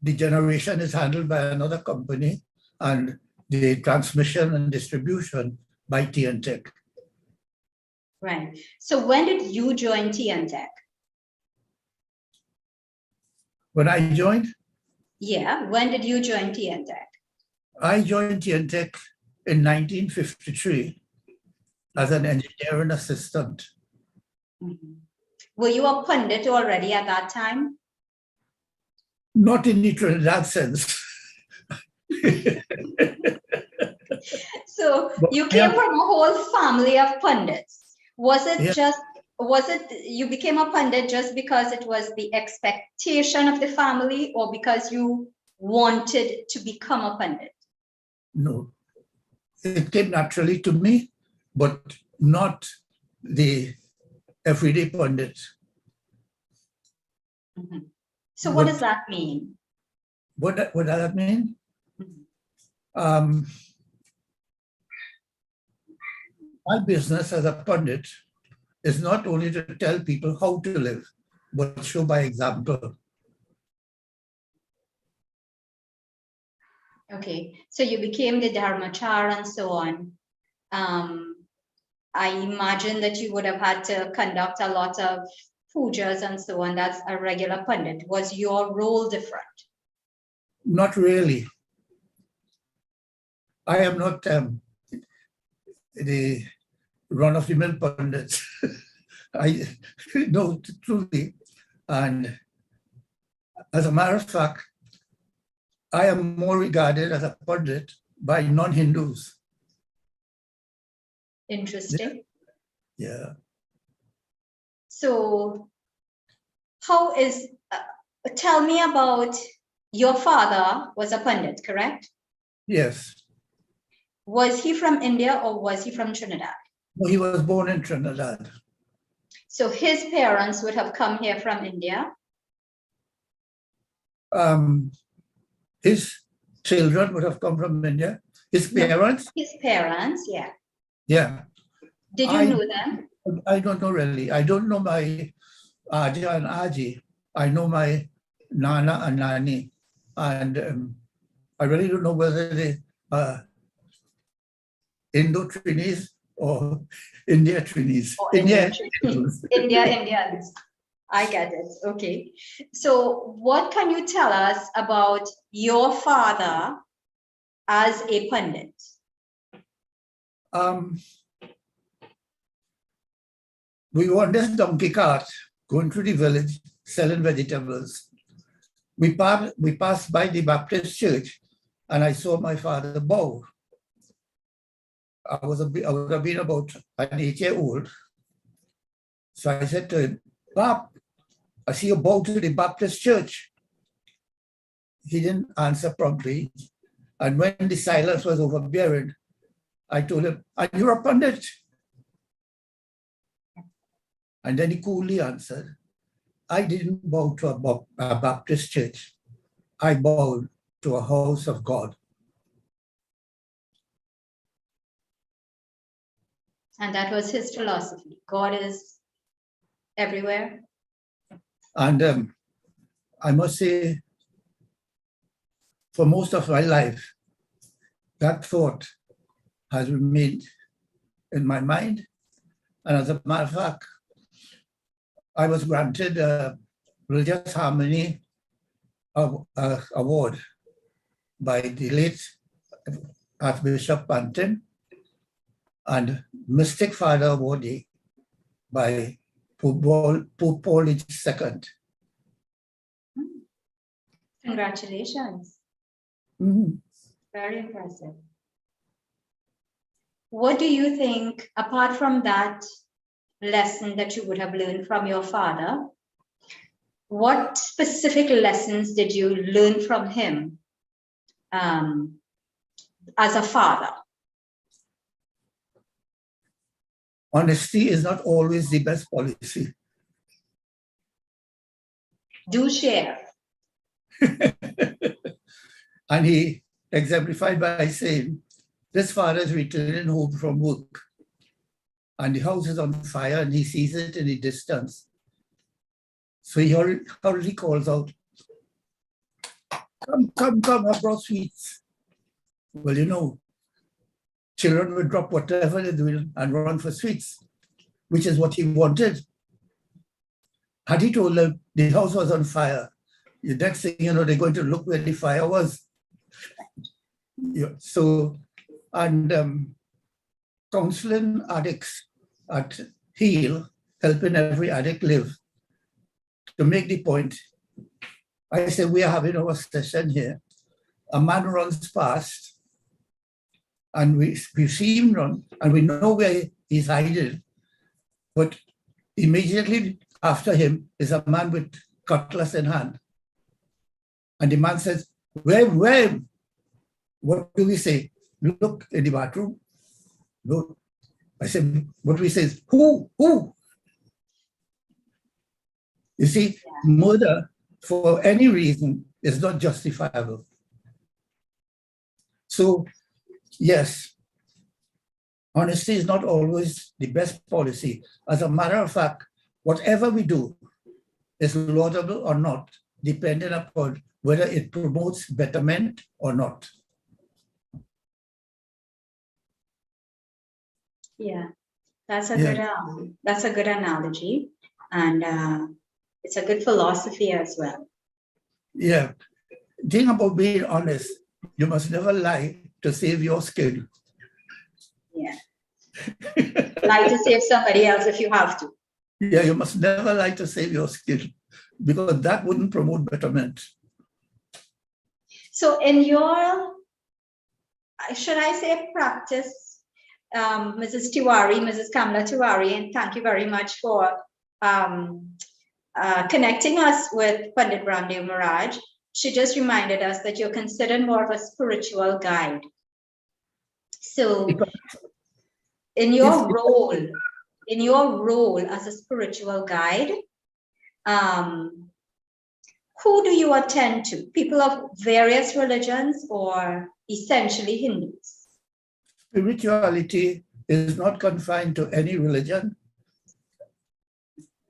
the generation is handled by another company and the transmission and distribution by TNTEC. Right. So when did you join TNTEC? When I joined, Yeah, when did you join TNTEC? I joined TNTEC in 1953 as an engineering assistant. Were you a pundit already at that time? Not in the Trinidad sense. So you came from a whole family of pundits. Was it you became a pundit just because it was the expectation of the family, or because you wanted to become a pundit? No, it came naturally to me, but not the everyday pundit. So what does that mean? What does that mean? My business as a pundit is not only to tell people how to live, but show by example. Okay, so you became the Dharmachar and so on. I imagine that you would have had to conduct a lot of pujas and so on. That's a regular pundit. Was your role different? Not really. I am not the run-of-the-mill pundit. I know truly. And as a matter of fact, I am more regarded as a pundit by non-Hindus. Interesting. Yeah. So how is, tell me about, your father was a pundit, correct? Yes. Was he from India or was he from Trinidad? Well, he was born in Trinidad. So his parents would have come here from India. His children would have come from India. His parents? His parents, yeah. Yeah. Did you know them? I don't know really. I don't know my Aja and Aji. I know my Nana and Nani. And I really don't know whether they Indo-Trinis or India-Trinis. Indians. I get it. Okay. So what can you tell us about your father as a pundit? We were on this donkey cart going through the village selling vegetables. We passed by the Baptist church and I saw my father bow. I would have been about an 8-year-old. So I said to him, "Pap, I see you bow to the Baptist church." He didn't answer promptly. And when the silence was overbearing, I told him, "And you're a pundit?" And then he coolly answered, "I didn't bow to a Baptist church. I bowed to a house of God." And that was his philosophy. God is everywhere. And I must say, for most of my life, that thought has remained in my mind. And as a matter of fact, I was granted a Religious Harmony Award by the late Archbishop Pantin and Mystic Father Awardee by Pope Paul II. Congratulations. Mm-hmm. Very impressive. What do you think, apart from that lesson that you would have learned from your father, what specific lessons did you learn from him as a father? Honesty is not always the best policy. Do share. And he exemplified by saying, this father is returning home from work and the house is on fire and he sees it in the distance. So he hurriedly calls out, come, I brought sweets. Well, you know, children would drop whatever they're doing and run for sweets, which is what he wanted. Had he told them the house was on fire, the next thing you know, they're going to look where the fire was. Yeah, so, and counseling addicts at Heal, helping every addict live. To make the point, I said, we are having our session here. A man runs past and we see him run and we know where he's hiding. But immediately after him is a man with cutlass in hand. And the man says, where? What do we say? Look in the bathroom. No. I said, what we say is, who? You see, murder for any reason is not justifiable. So, yes, Honesty is not always the best policy. As a matter of fact, whatever we do is laudable or not, depending upon whether it promotes betterment or not. Yeah, that's a Yeah. good analogy, and it's a good philosophy as well. Yeah. Thing about being honest, you must never lie to save your skin. Yeah. Lie to save somebody else if you have to. Yeah, you must never lie to save your skin, because that wouldn't promote betterment. So in your, should I say practice, Mrs. Tiwari, Mrs. Kamla Tiwari, and thank you very much for connecting us with Pandit Ramdev Maharaj. She just reminded us that you're considered more of a spiritual guide. So in your role as a spiritual guide, who do you attend to? People of various religions or essentially Hindus? Spirituality is not confined to any religion.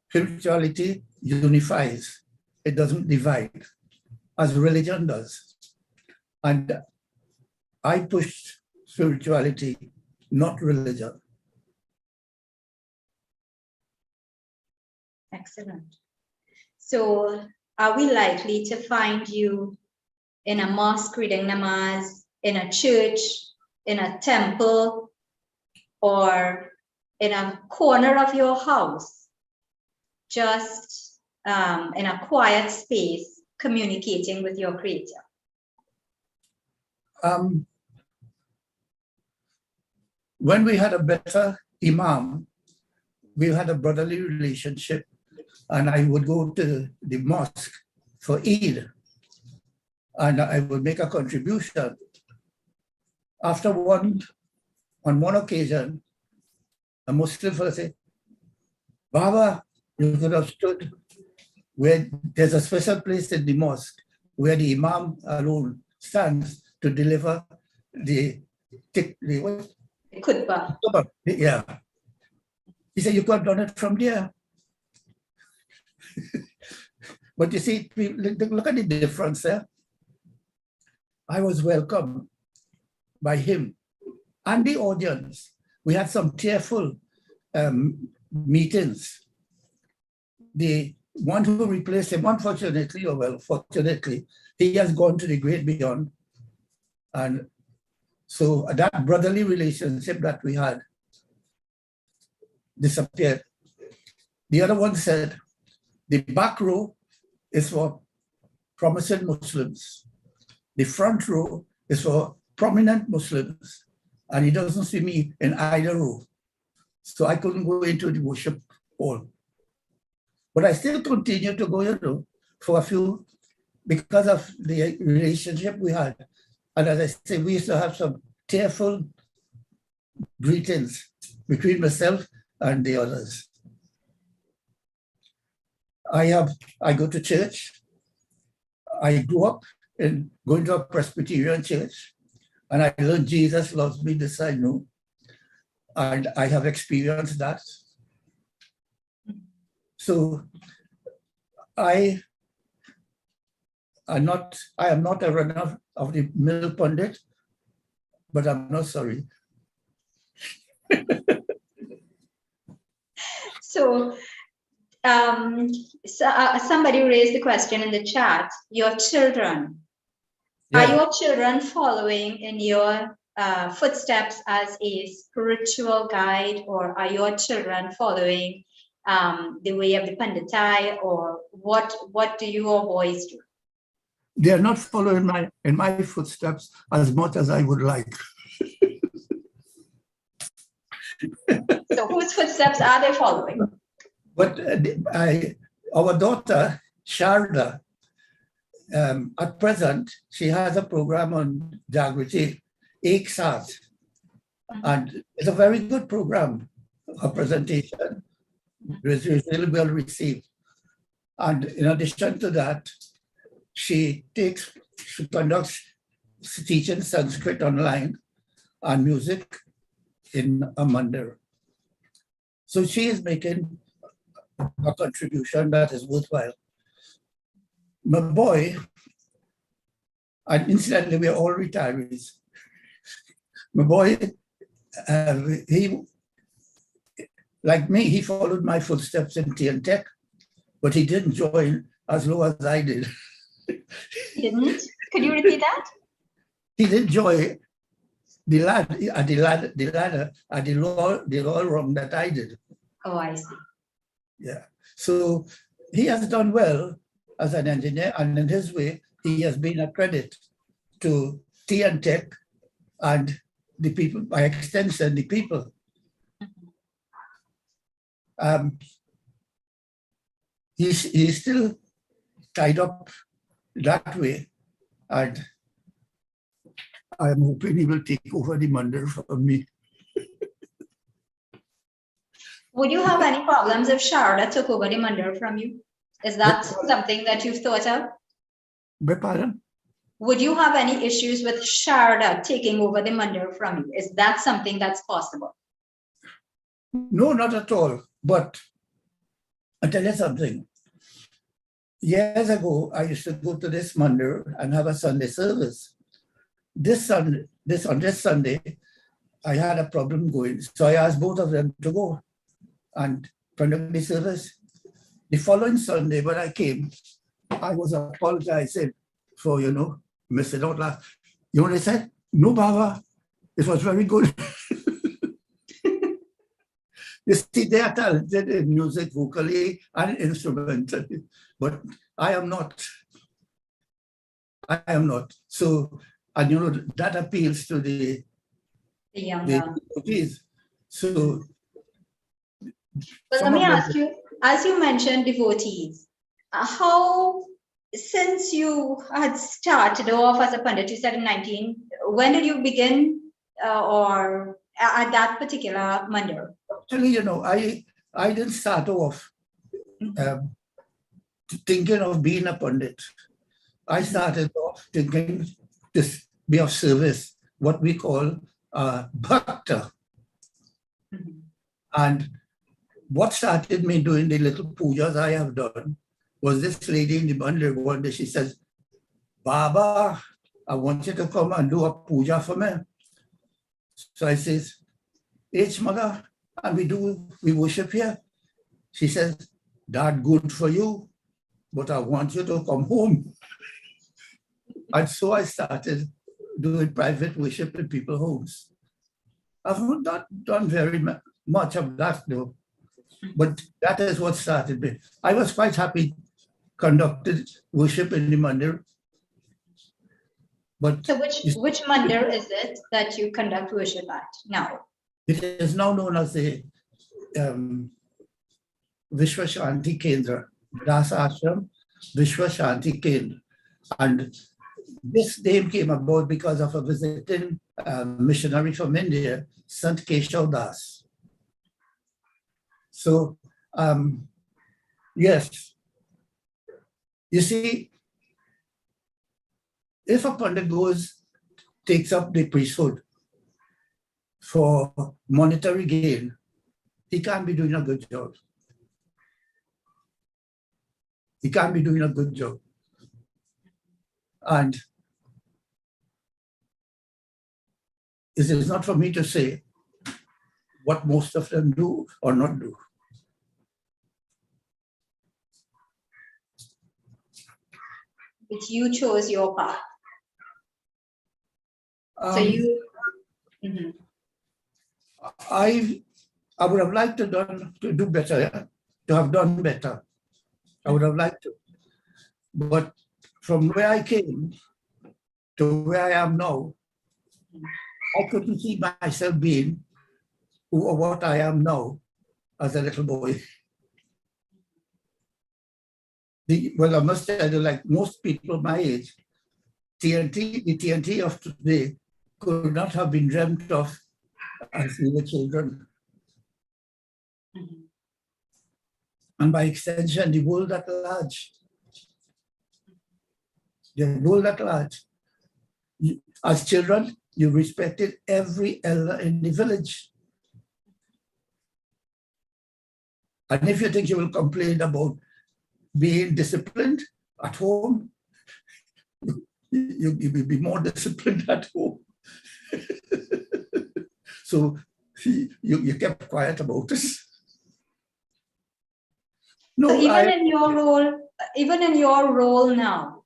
Spirituality unifies. It doesn't divide, as religion does. And I push spirituality, not religion. Excellent. So are we likely to find you in a mosque reading namaz, in a church, in a temple, or in a corner of your house, just in a quiet space, communicating with your Creator? When we had a better imam, we had a brotherly relationship, and I would go to the mosque for Eid, and I would make a contribution. On one occasion, a Muslim fellow said, "Baba, you could have stood where there's a special place in the mosque where the imam alone stands to deliver the Khutbah. Yeah." He said, "You could have done it from there." But you see, look at the difference there. I was welcomed by him and the audience. We had some tearful meetings. The one who replaced him, unfortunately, or well, fortunately, he has gone to the great beyond. And so that brotherly relationship that we had disappeared. The other one said, the back row is for promising Muslims. The front row is for prominent Muslims. And he doesn't see me in either row. So I couldn't go into the worship hall. But I still continue to go, for a few, because of the relationship we had. And as I say, we used to have some tearful greetings between myself and the others. I go to church. I grew up in going to a Presbyterian church, and I learned Jesus loves me, this I know. And I have experienced that. So I am not a runner of the mill pundit, but I'm not sorry. So, somebody raised the question in the chat, your children. Yeah. Are your children following in your footsteps as a spiritual guide, or are your children following the way of the Panditai, or what do your boys do? They are not following in my footsteps as much as I would like. So whose footsteps are they following? But our daughter, Sharda, at present, she has a program on Jagriti, Ek Saath. And it's a very good program. Her presentation was really well received. And in addition to that, she conducts teaching Sanskrit online and music. in a mandir. So she is making a contribution that is worthwhile. My boy, and incidentally, we are all retirees. My boy, he, like me, he followed my footsteps in tea and tech, but he didn't join as low as I did. Didn't? Could you repeat that? He didn't join the ladder at the lower rung that I did. Oh, I see. Yeah. So he has done well as an engineer, and in his way, he has been a credit to tea and tech and the people, by extension, the people. He's still tied up that way, and I'm hoping he will take over the mandir from me. Would you have any problems if Sharda took over the mandir from you? Is that something that you've thought of? Beg pardon? Would you have any issues with Sharda taking over the mandir from you? Is that something that's possible? No, not at all. But I'll tell you something. Years ago, I used to go to this mandir and have a Sunday service. On this Sunday, I had a problem going. So I asked both of them to go and conduct the service. The following Sunday, when I came, I was apologizing for, missing out last. You know what they said? No, Baba, it was very good. You see, they are talented in music, vocally, and instrumentally, but I am not. I am not. So, and that appeals to the devotees. So, but let me ask you, as you mentioned devotees, how, since you had started off as a Pandit, you said in 19, when did you begin or at that particular mandir? Actually, I didn't start off thinking of being a Pandit. I started off thinking to be of service, what we call bhakta. And what started me doing the little pujas I have done was this lady in the mandir one day, she says, Baba, I want you to come and do a puja for me. So I says, H mother, and we worship here. She says, that good for you, but I want you to come home. And so I started doing private worship in people's homes. I've not done very much of that though, but that is what started me. I was quite happy conducted worship in the mandir. But so which mandir is it that you conduct worship at now? It is now known as the Vishwa Shanti Kendra, Das Ashram Vishwa Shanti Kendra. And this name came about because of a visiting missionary from India, Sant Keshav Das. So, yes, you see, if a Pandit takes up the priesthood for monetary gain, he can't be doing a good job. He can't be doing a good job. And it is not for me to say what most of them do or not do. But you chose your path. So you... I would have liked to do better, to have done better. I would have liked to. But from where I came to where I am now, I couldn't see myself being who or what I am now as a little boy. Well, I must tell you, like most people my age, the TNT of today could not have been dreamt of as we were children. And by extension, the world at large. The world at large. As children, you respected every elder in the village. And if you think you will complain about being disciplined at home, you will be more disciplined at home. So you kept quiet about this. No, So even in your role now,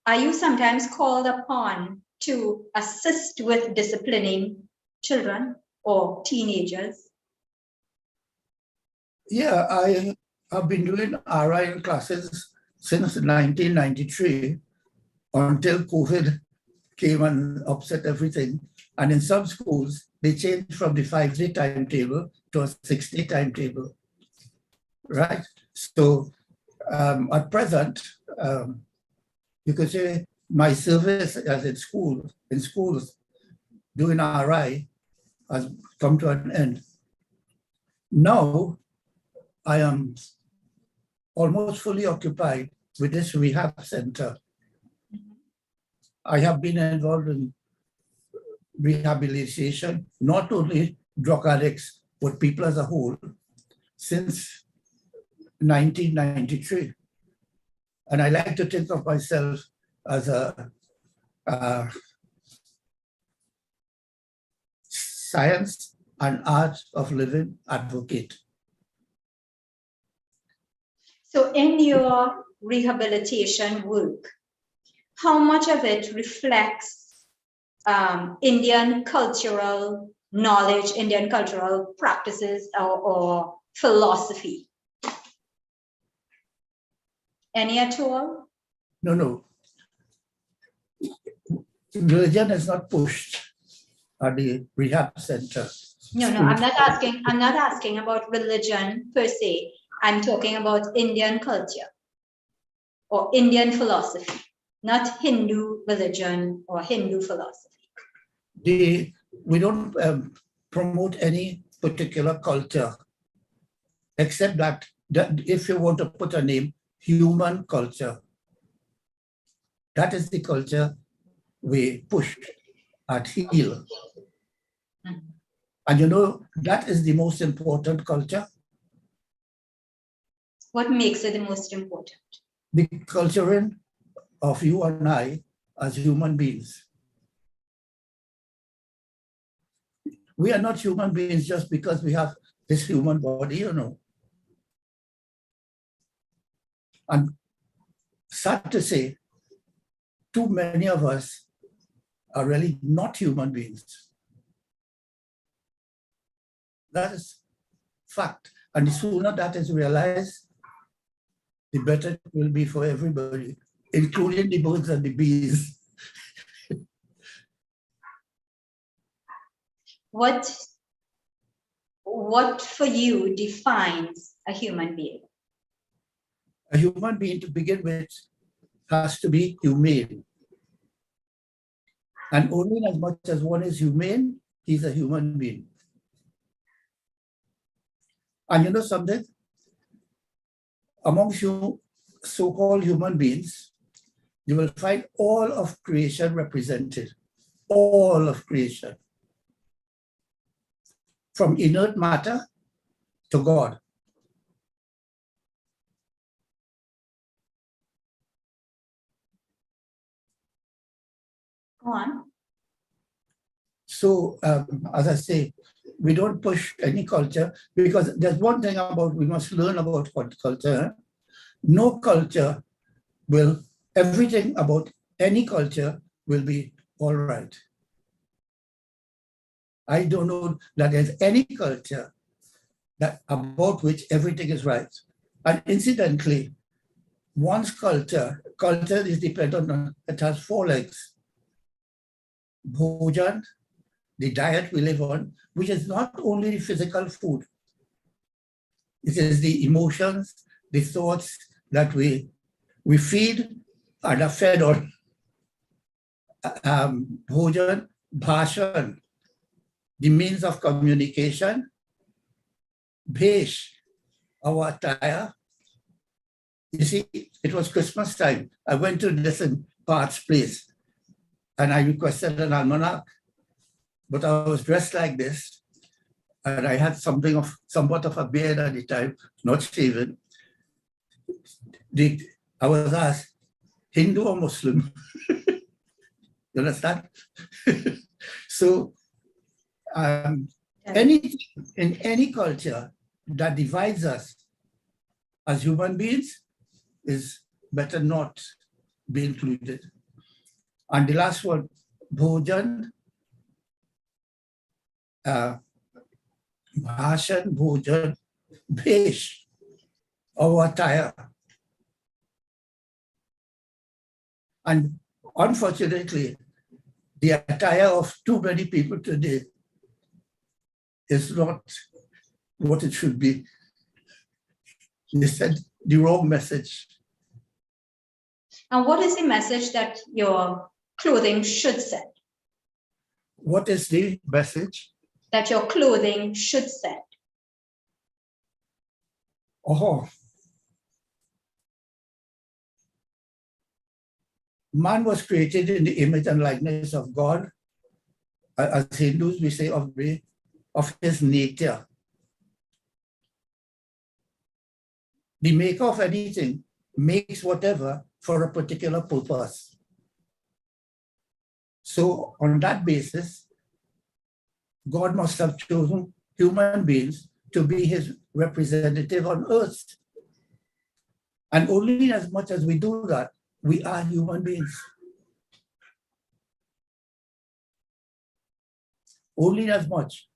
are you sometimes called upon to assist with disciplining children or teenagers? Yeah, I have been doing RI classes since 1993 until COVID came and upset everything. And in some schools, they changed from the 5-day timetable to a 6-day timetable, right? So at present, you could say my service as in schools, doing RI has come to an end. Now, I am almost fully occupied with this rehab center. I have been involved in rehabilitation, not only drug addicts, but people as a whole, since 1993. And I like to think of myself as a science and art of living advocate. So in your rehabilitation work, how much of it reflects Indian cultural knowledge, Indian cultural practices, or philosophy? Any at all? No. Religion is not pushed at the rehab center. No, I'm not asking about religion per se. I'm talking about Indian culture or Indian philosophy, not Hindu religion or Hindu philosophy. We don't promote any particular culture, except that if you want to put a name, human culture. That is the culture we push at HEAL. And you know, that is the most important culture. What makes it the most important? The culturing of you and I as human beings. We are not human beings just because we have this human body, you know. And sad to say, too many of us are really not human beings. That is fact. And the sooner that is realized, the better it will be for everybody, including the birds and the bees. What for you defines a human being? A human being, to begin with, has to be humane. And only as much as one is humane, he's a human being. And you know something? Amongst you so-called human beings, you will find all of creation represented. All of creation. From inert matter to God. Go on. So, as I say, we don't push any culture because there's one thing about we must learn about culture. No culture will, everything about any culture will be all right. I don't know that there's any culture that about which everything is right. And incidentally, one's culture is dependent on, it has 4 legs. Bhojan, the diet we live on, which is not only the physical food. It is the emotions, the thoughts that we feed and are fed on. Bhojan, bhashan, the means of communication. Bhesh, our attire. You see, it was Christmas time. I went to this in Part's place and I requested an almanac, but I was dressed like this. and I had somewhat of a beard at the time, not shaven. I was asked, Hindu or Muslim? You understand? So anything in any culture that divides us as human beings is better not be included. And the last one, bhojan, bhashan, bhojan, bhesh, or attire. And unfortunately, the attire of too many people today is not what it should be. They sent the wrong message. And what is the message that your clothing should send? What is the message? That your clothing should send. Oh, man was created in the image and likeness of God. As Hindus, we say of his nature. The maker of anything makes whatever for a particular purpose. So on that basis, God must have chosen human beings to be his representative on earth. And only as much as we do that, we are human beings. Only as much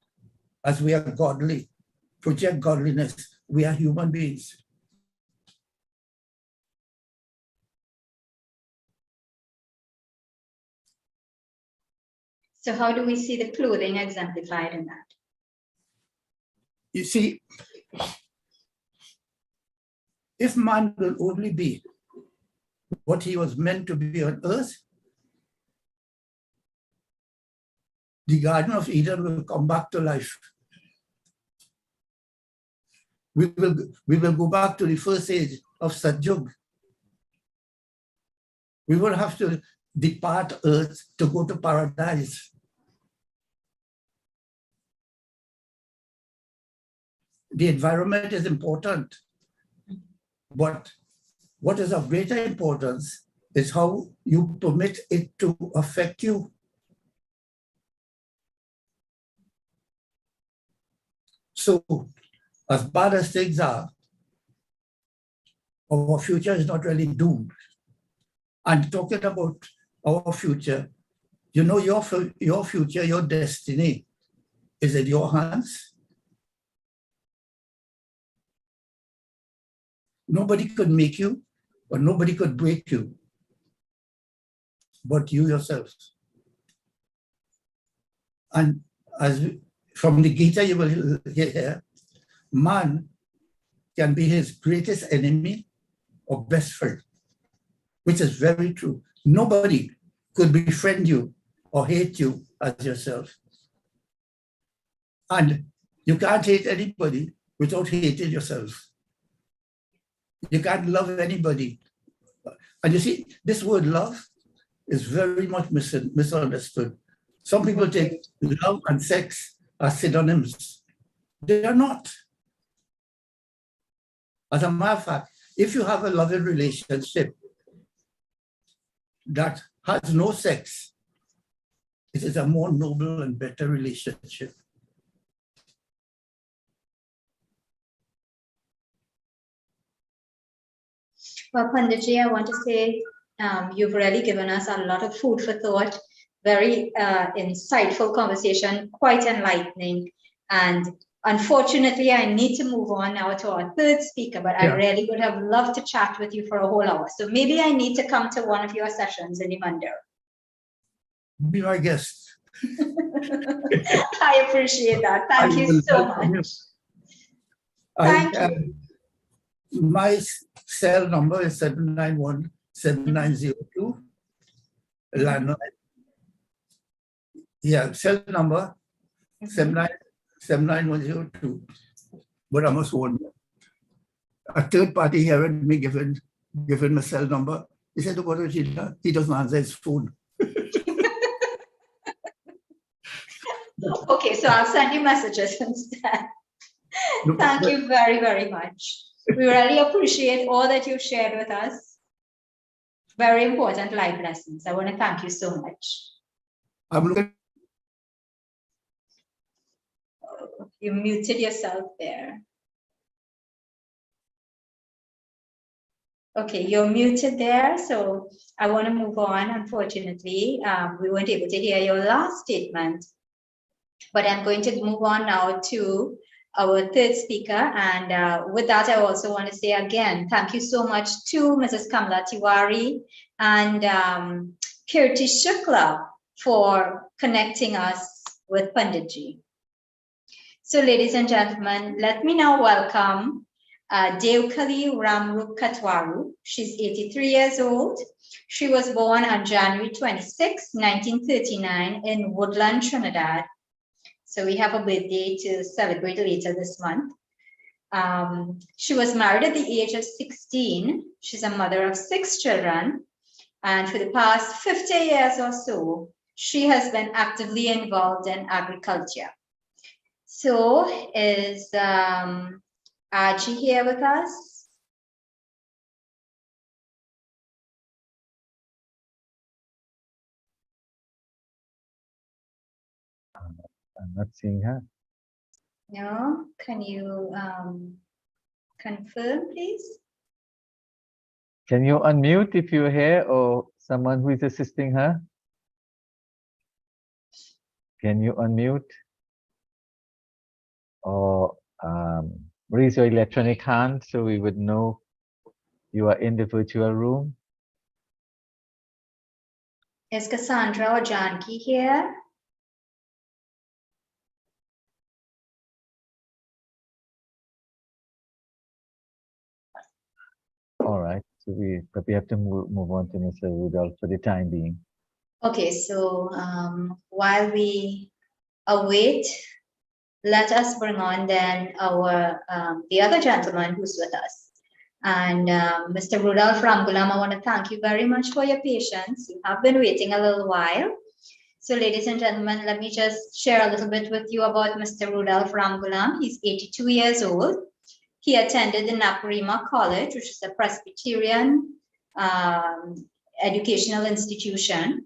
as we are godly, project godliness, we are human beings. So how do we see the clothing exemplified in that? You see, if man will only be what he was meant to be on earth, the Garden of Eden will come back to life. We will go back to the first age of Satyug. We will have to depart earth to go to paradise. The environment is important, but what is of greater importance is how you permit it to affect you. So, as bad as things are, our future is not really doomed. And talking about our future, you know, your future, your destiny is in your hands. Nobody could make you, or nobody could break you, but you yourself. And from the Gita, you will hear, man can be his greatest enemy or best friend, which is very true. Nobody could befriend you or hate you as yourself. And you can't hate anybody without hating yourself. You can't love anybody. And you see, this word love is very much misunderstood. Some people take love and sex as synonyms. They are not. As a matter of fact, if you have a loving relationship that has no sex, it is a more noble and better relationship. Well, Panditji, I want to say you've really given us a lot of food for thought, very insightful conversation, quite enlightening. And unfortunately, I need to move on now to our third speaker, but I really would have loved to chat with you for a whole hour. So maybe I need to come to one of your sessions in Imander. Be my guest. I appreciate that. Thank you so much. Thank you. My cell number is 791-7902. Landline. Yeah, cell number 79102. But I must warn you. A third party heard me given my cell number. He said, "What is he doesn't answer his phone." Okay, so I'll send you messages instead. Thank you very, very much. We really appreciate all that you've shared with us. Very important life lessons. I want to thank you so much. I'm looking. You muted yourself there. Okay, you're muted there, so I want to move on. Unfortunately, we weren't able to hear your last statement, but I'm going to move on now to our third speaker. And with that, I also want to say again, thank you so much to Mrs. Kamla Tiwari and Kirti Shukla for connecting us with Panditji. So ladies and gentlemen, let me now welcome Devkali Ramrup Katwaru. She's 83 years old. She was born on January 26, 1939 in Woodland, Trinidad. So we have a birthday to celebrate later this month. She was married at the age of 16. She's a mother of 6 children. And for the past 50 years or so, she has been actively involved in agriculture. So is Aji here with us? I'm not seeing her. No, can you confirm, please? Can you unmute if you're here or someone who is assisting her? Can you unmute? Or raise your electronic hand so we would know you are in the virtual room. Is Cassandra or Janki here? All right, so we have to move on to Mr. Rudolph for the time being. Okay, so while we await, let us bring on then our the other gentleman who's with us. And Mr. Rudolph Ramgulam, I want to thank you very much for your patience. You have been waiting a little while. So ladies and gentlemen, let me just share a little bit with you about Mr. Rudolph Ramgulam. He's 82 years old. He attended the Naparima College, which is a Presbyterian educational institution.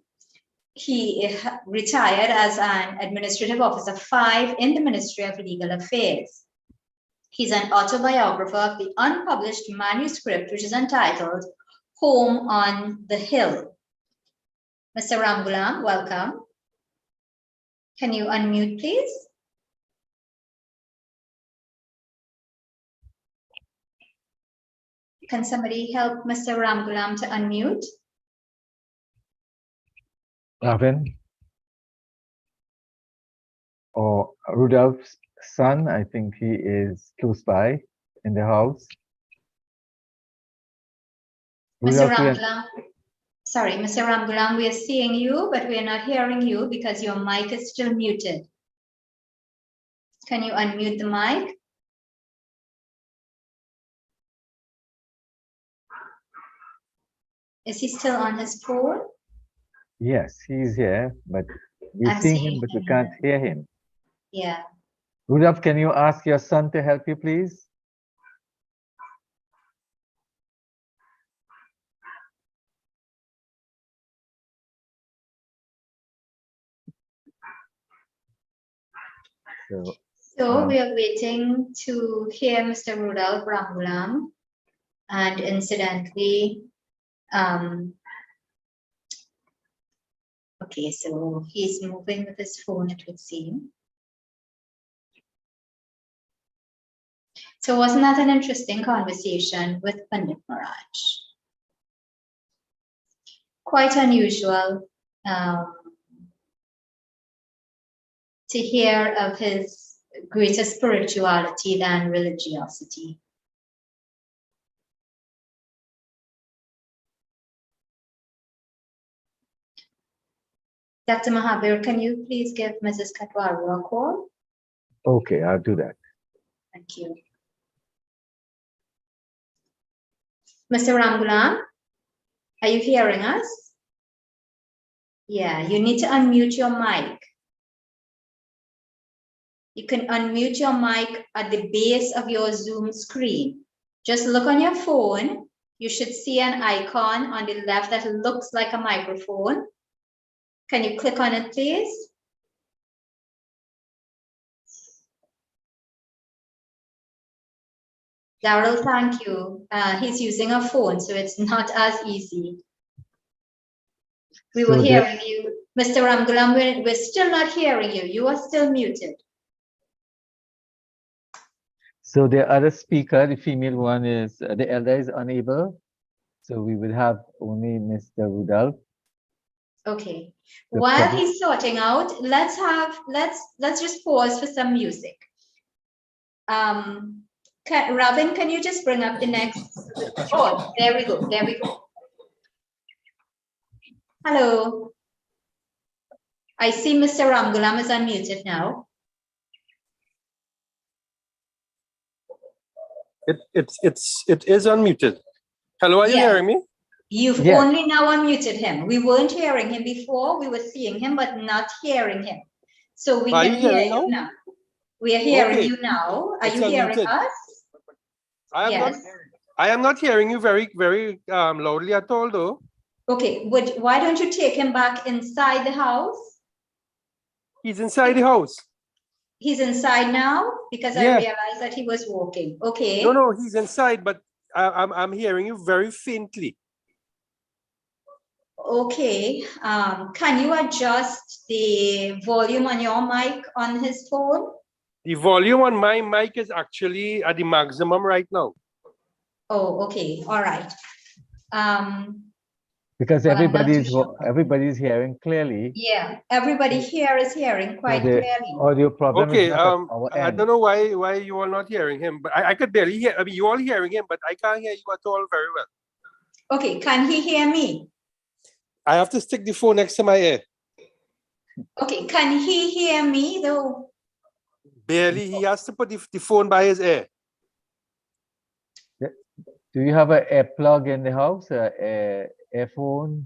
He retired as an administrative officer 5 in the Ministry of Legal Affairs. He's an autobiographer of the unpublished manuscript, which is entitled Home on the Hill. Mr. Ramgulam, welcome. Can you unmute, please? Can somebody help Mr. Ramgulam to unmute? Ravin? Or Rudolph's son, I think he is close by in the house. Mr. Rudolph, Ramgulam, sorry, Mr. Ramgulam, we are seeing you, but we are not hearing you because your mic is still muted. Can you unmute the mic? Is he still on his phone? yes, he's here, but we're I'm seeing seeing him, but we him. can't hear him. Yeah. Rudolph, can you ask your son to help you, please? So we are waiting to hear Mr. Rudolph Ramgulam, and incidentally, okay, so he's moving with his phone, it would seem. So wasn't that an interesting conversation with Pandit Maharaj? Quite unusual to hear of his greater spirituality than religiosity. Dr. Mahabir, can you please give Mrs. Katwaru a call? Okay, I'll do that. Thank you. Mr. Ramgulam, are you hearing us? Yeah, you need to unmute your mic. You can unmute your mic at the base of your Zoom screen. Just look on your phone. You should see an icon on the left that looks like a microphone. Can you click on it, please? Daryl, thank you. He's using a phone, so it's not as easy. We were hearing you. Mr. Ramgulam, we're still not hearing you. You are still muted. So the other speaker, the female one, is the elder is unable. So we will have only Mr. Rudolph. Okay. While he's sorting out, let's just pause for some music. Robin, can you just bring up the next? Oh, there we go. There we go. Hello. I see Mr. Ramgulam is unmuted now. It is unmuted. Hello, are you hearing me? You've only now unmuted him. We weren't hearing him before. We were seeing him, but not hearing him. So we can hear you now. We are hearing you now. Are you hearing us? I am not hearing you very loudly at all, though. Okay, why don't you take him back inside the house? He's inside the house. He's inside now because I realized that he was walking. Okay. No, he's inside, but I'm hearing you very faintly. Okay. Can you adjust the volume on your mic on his phone? The volume on my mic is actually at the maximum right now. Oh, okay. All right. Because everybody's hearing clearly. Yeah, everybody here is hearing quite clearly. Audio problem. Okay. Is not at our I end. don't know why you are not hearing him, but I could barely hear. I mean, you all hearing him, but I can't hear you at all very well. Okay. Can he hear me? I have to stick the phone next to my ear. Okay. Can he hear me though? Barely. He has to put the phone by his ear. Do you have an ear plug in the house? Earphone?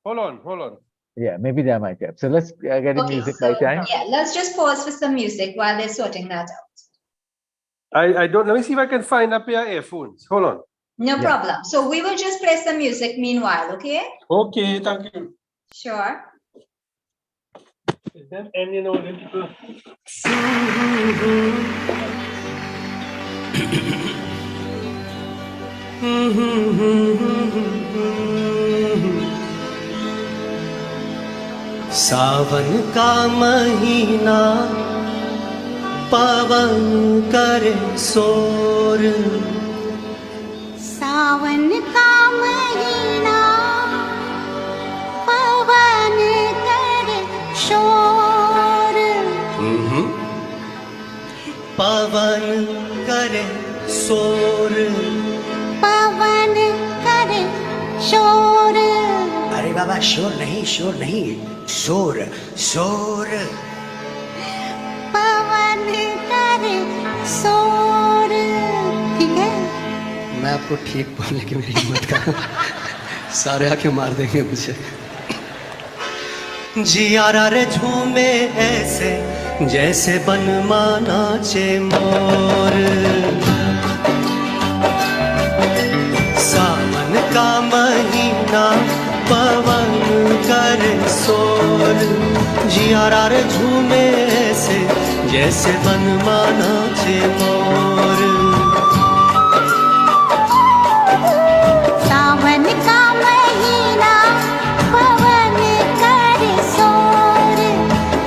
Hold on. Yeah, maybe that might help. So let's get the music by time. Yeah, let's just pause for some music while they're sorting that out. I don't. Let me see if I can find a pair of earphones. Hold on. No problem. So we will just play some music meanwhile, okay? Okay, thank you. Sure. Is that ending on it? सावन का महीना पवन करे शोर सावन का महीना पवन करे शोर पवन करे शोर पवन करे शोर अरे बाबा शोर नहीं शोर शोर पवन करे शोर ठीक है मैं आपको ठीक बोलने की मेरी हिम्मत का सारे आके मार देंगे मुझे जियारा रे झूमे ऐसे जैसे बनमाना चे मोर सावन का महीना पवन करे शोर जियारा रे झूमे ऐसे जैसे बनमाना चे मोर सावन का महीना पवन करे शोर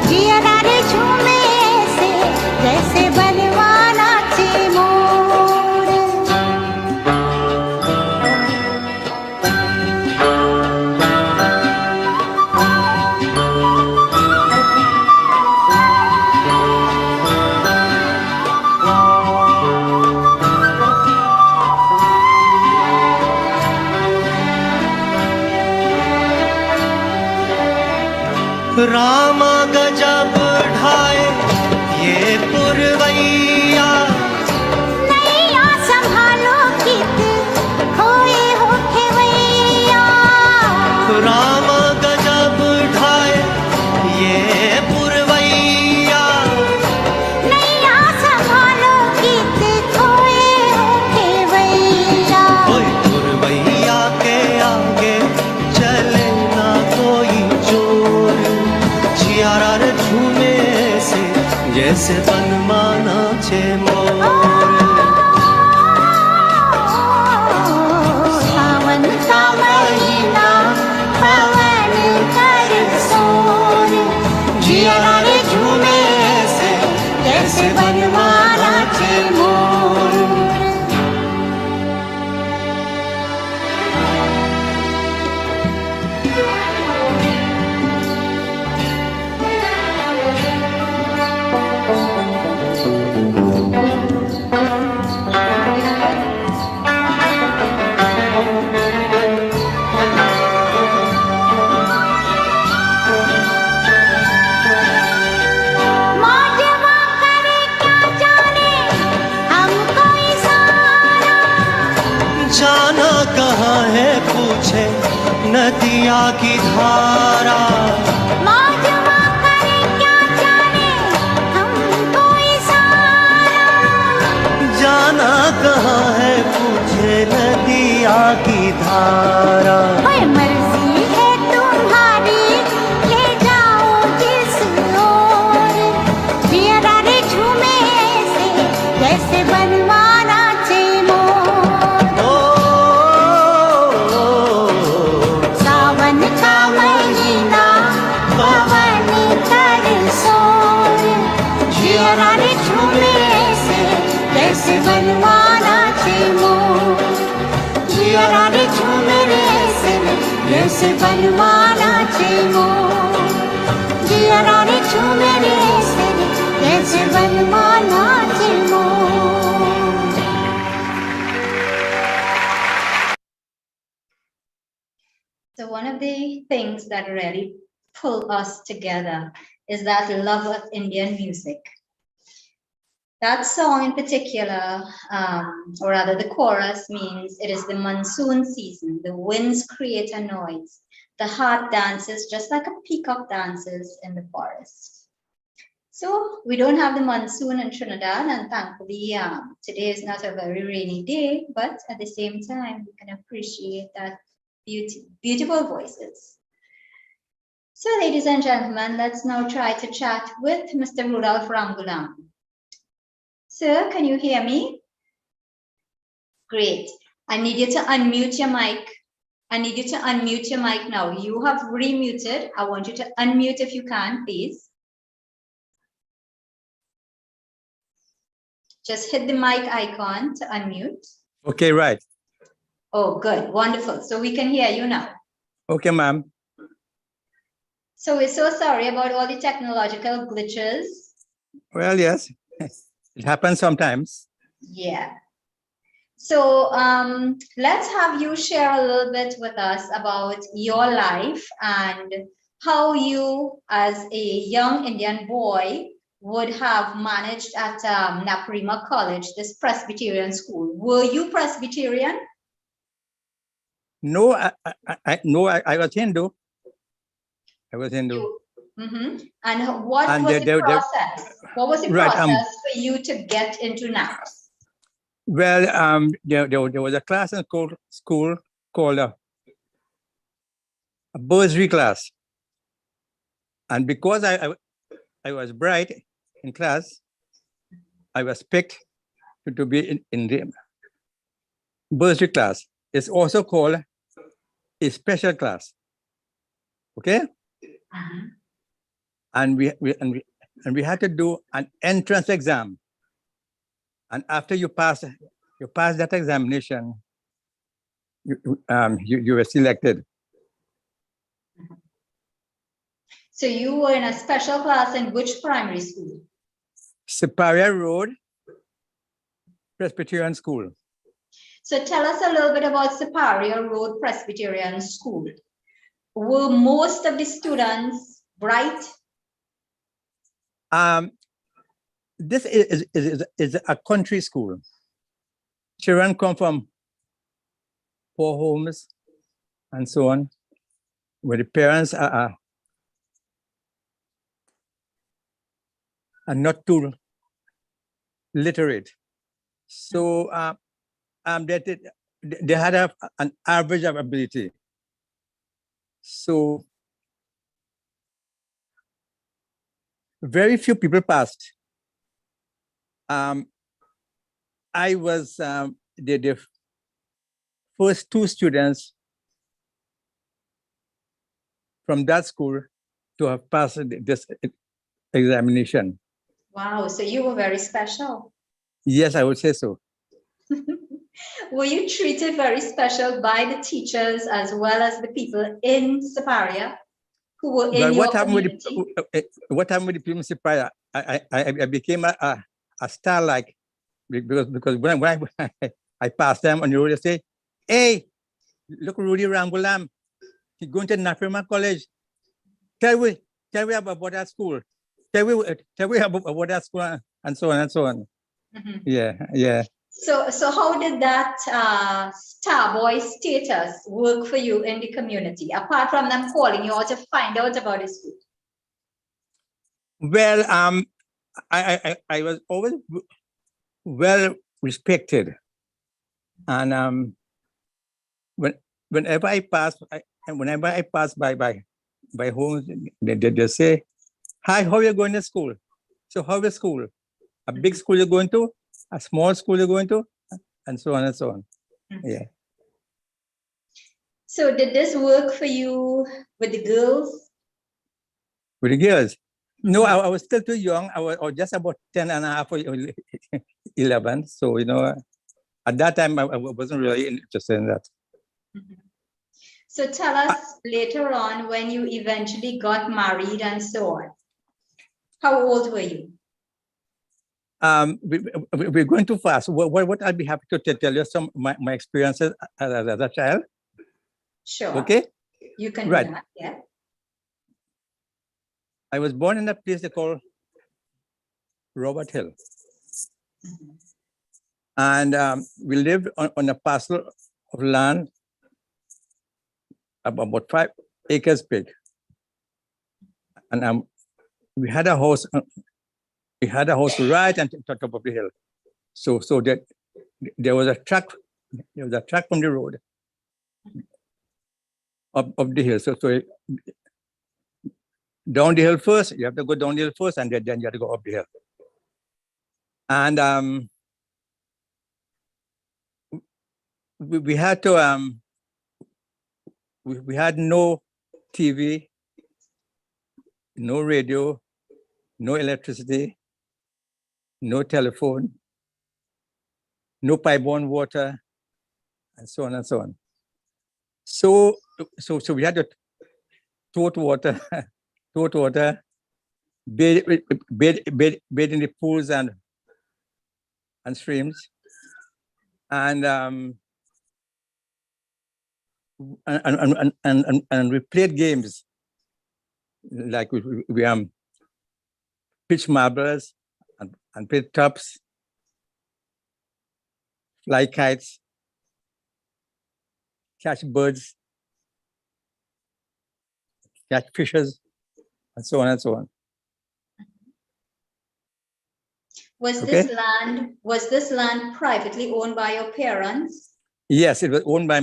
जिया रे झूमे से जैसे बनवाना चे मोर रामा गजब ढाए ये पुरवैया नैया संभालो कित खोए हो खेवैया रामा गजब ढाए ये पुरवैया जैसे बनमाना छे मोर सावन का महीना पवन कर सोर जिया रे झूमे से जैसे बनमाना छे मोर मौजवा करे क्या जाने हमको इशारा जाना कहाँ है पूछे नदिया की धारा मौजवा करे क्या जाने हमको इशारा जाना कहाँ है पूछे नदिया की धारा ओए मर्जी है तुम्हारी ले जाओ जिस ओर जिया रे झूमे ऐसे जैसे बनवाना चे मोर ओ, सावन का महीना पवन कर सोर जिया रे झूमे ऐसे जैसे बनवाना चे मोर जिया रे झूमे ऐसे जैसे बनवाना चे मोर जिया रे झूमे ऐसे जैसे बनवाना चे मोर So one of the things that really pull us together is that love of Indian music. That song in particular, or rather the chorus, means it is the monsoon season. The winds create a noise. The heart dances just like a peacock dances in the forest. So we don't have the monsoon in Trinidad, and thankfully today is not a very rainy day, but at the same time, we can appreciate that beautiful voices. So ladies and gentlemen, let's now try to chat with Mr. Rudolph Ramgulam. Sir, can you hear me? Great. I need you to unmute your mic. I need you to unmute your mic now. You have remuted. I want you to unmute if you can, please. Just hit the mic icon to unmute. Okay, right. Oh, good. Wonderful. So we can hear you now. Okay, ma'am. So we're so sorry about all the technological glitches. Well, yes, it happens sometimes. Yeah. So let's have you share a little bit with us about your life and how you, as a young Indian boy, would have managed at Naparima College, this Presbyterian school. Were you Presbyterian? No, I was Hindu. I was Hindu. And what And was the process? What was the right, process for you to get into NAPS? Well, there was a class in school called a bursary class. And because I was bright in class, I was picked to be in the bursary class. It's also called a special class. Okay? And we had to do an entrance exam. And after you pass that examination, you were selected. So you were in a special class in which primary school? Superior Road Presbyterian School. So tell us a little bit about Superior Road Presbyterian School. Were most of the students bright? This is a country school. Children come from poor homes and so on, where the parents are not too literate. So they had an average of ability. So very few people passed I was the first 2 students from that school to have passed this examination. Wow, so you were very special. Yes, I would say so. Were you treated very special by the teachers as well as the people in Siparia who were in But your what happened community? what happened with the Primacy Prior? I became a star, like, because when I passed them on the road, they say, "Hey, look, Rudy Rambulam, he's going to Nafrema College. Tell me about that school. Tell me about that school," and so on and so on. Mhm. Yeah. So how did that star boy status work for you in the community, apart from them calling you out to find out about the school? Well, I was always well respected, and whenever I pass by home, they say, "Hi, how are you going to school? So how is school? A big school you're going to? A small school you're going to?" And so on and so on. Yeah. So did this work for you with the girls? With the girls? No, I was still too young. I was just about 10 and a half or 11. So, at that time, I wasn't really interested in that. So tell us later on when you eventually got married and so on. How old were you? We're going too fast. What I'd be happy to tell you some of my experiences as a child. Sure. Okay. You can Right. do that, yeah. I was born in a place they call Robert Hill. And we lived on a parcel of land about 5 acres big. And we had a house. We had a house right on top of the hill. So that there was a track. There was a track from the road up the hill. So down the hill first. You have to go down the hill first, and then you have to go up the hill. And we had to we had no TV, no radio, no electricity, no telephone, no pipe-borne water, and so on and so on. So we had to tote water, bathe in the pools and streams, and we played games like we pitch marbles and play tops, fly kites, catch birds, catch fishes, and so on and so on. Was Okay. this land privately owned by your parents? Yes, it was owned by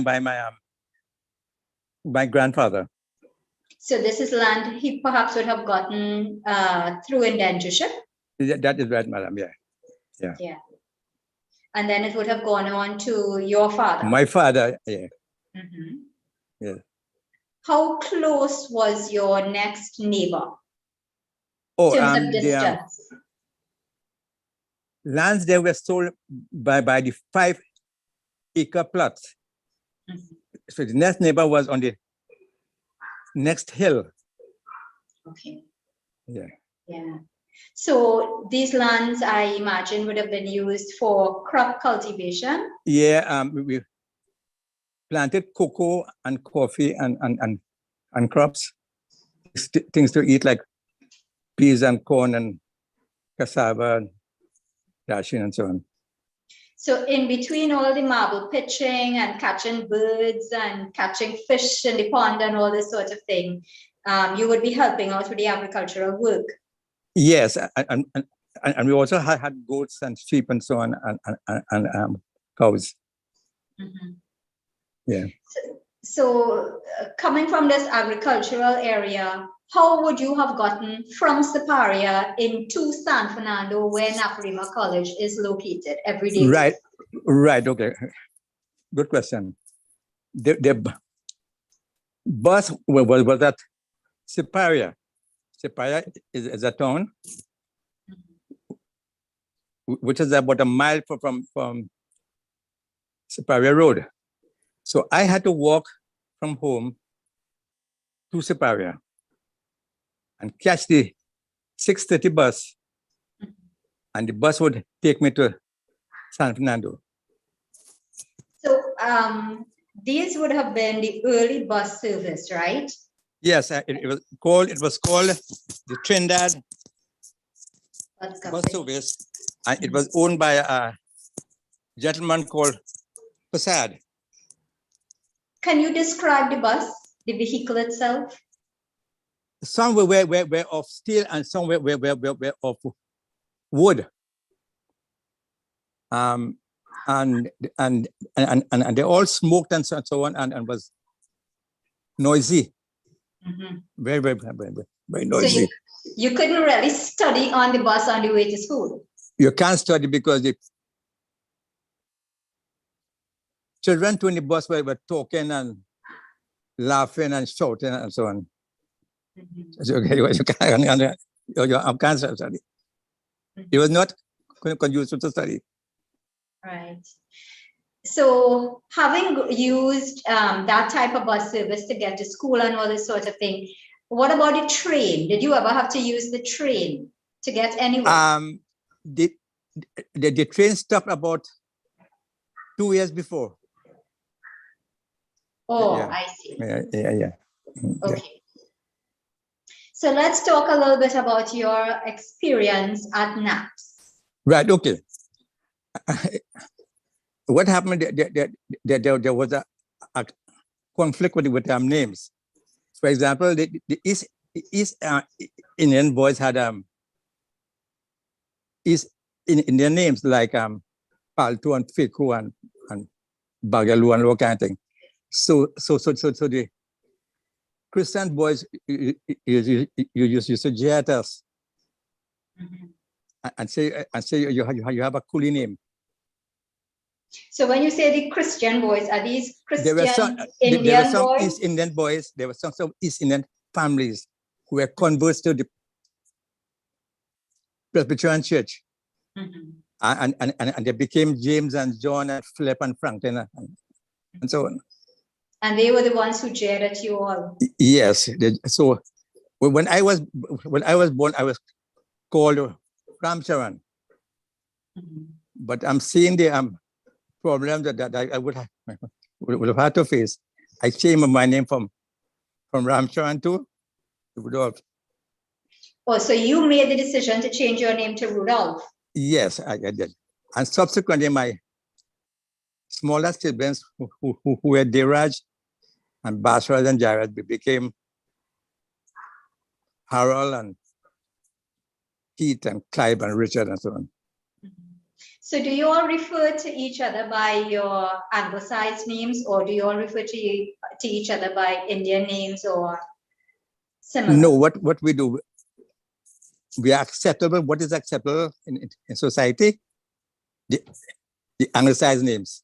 my grandfather. So this is land he perhaps would have gotten through indentureship? That is right, madam. Yeah. Yeah. And then it would have gone on to your father? My father, yeah. Mhm. Yeah. How close was your next neighbor? Oh, In terms of the distance? lands they were sold by the 5-acre plots. Mhm. So the next neighbor was on the next hill. Okay. Yeah. Yeah. So these lands, I imagine, would have been used for crop cultivation? Yeah, we planted cocoa and coffee and crops, things to eat like peas and corn and cassava, and dashing and so on. So in between all the marble pitching and catching birds and catching fish in the pond and all this sort of thing, you would be helping out with the agricultural work. Yes, and we also had goats and sheep and so on, and cows. Mhm. Yeah. So coming from this agricultural area, how would you have gotten from Siparia into San Fernando, where Naparima College is located every day? Right, right, okay. Good question. The bus was at Siparia. Siparia is a town which is about a mile from Siparia Road. So I had to walk from home to Siparia and catch the 6:30 bus, and the bus would take me to San Fernando. So these would have been the early bus service, right? Yes, it was called the Trinidad Bus Service, and it was owned by a gentleman called Passad. Can you describe the bus, the vehicle itself? Some were of steel and some were of wood. And they all smoked and so on and was noisy. Very noisy. So you couldn't really study on the bus on the way to school? You can't study because the children in the bus were talking and laughing and shouting and so on. So you can't study. It was not conducive to study. Right. So having used that type of bus service to get to school and all this sort of thing, what about the train? Did you ever have to use the train to get anywhere? The train stopped about 2 years before. Oh, Yeah. I see. Yeah. Okay. So let's talk a little bit about your experience at NAPS. Right, okay. What happened, there was a conflict with names. For example, the East Indian boys had East Indian names like Paltu and Fiku and Bagalu and all kind of thing. So the Christian boys you used to jet us and say you have a coolie name. So when you say the Christian boys, are these Christian There were some boys? East Indian boys. There were some East Indian families who were converts to the Presbyterian Church, and they became James and John and Philip and Franklin and so on. And they were the ones who jeered at you all. Yes. So when I was born, I was called Ramcharan, but I'm seeing the problem that I would have had to face. I changed my name from Ramcharan to Rudolph. Oh, so you made the decision to change your name to Rudolph? Yes, I did. And subsequently, my smaller siblings who were Diraj and Basraj and Jared became Harold and Keith and Clive and Richard and so on. So do you all refer to each other by your anglicized names, or do you all refer to each other by Indian names or similar? No, what we do, we are acceptable. What is acceptable in society? The anglicized names.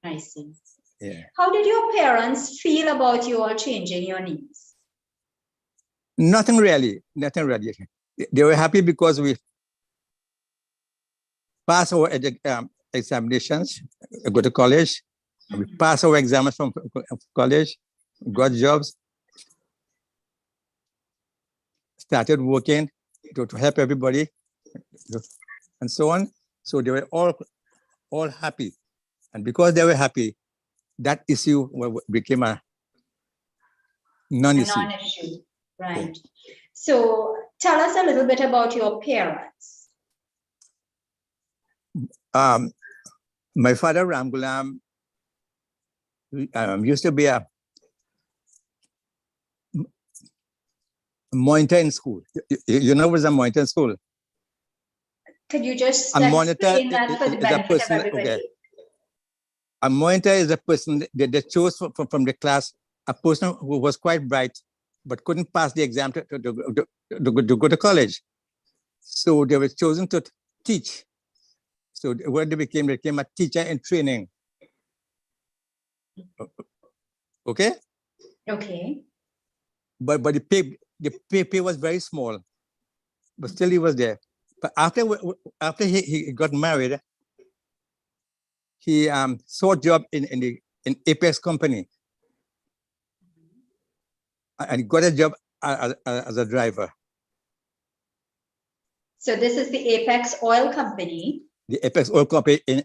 I see. Yeah. How did your parents feel about you all changing your names? Nothing really. They were happy because we passed our examinations, go to college, we passed our exams from college, got jobs, started working to help everybody, and so on. So they were all happy. And because they were happy, that issue became a non-issue. A non-issue, right. So tell us a little bit about your parents. My father, Ram Gulam, used to be a monitor in school. You know what's a monitor in school? Could you just A monitor explain that for the is a benefit person. of everybody? Okay. A monitor is a person that they chose from the class, a person who was quite bright but couldn't pass the exam to go to college. So they were chosen to teach. So what they became a teacher in training. Okay? Okay. But the pay was very small, but still he was there. But after he got married, he saw a job in Apex company, and he got a job as a driver. So this is the Apex Oil Company. The Apex Oil Company in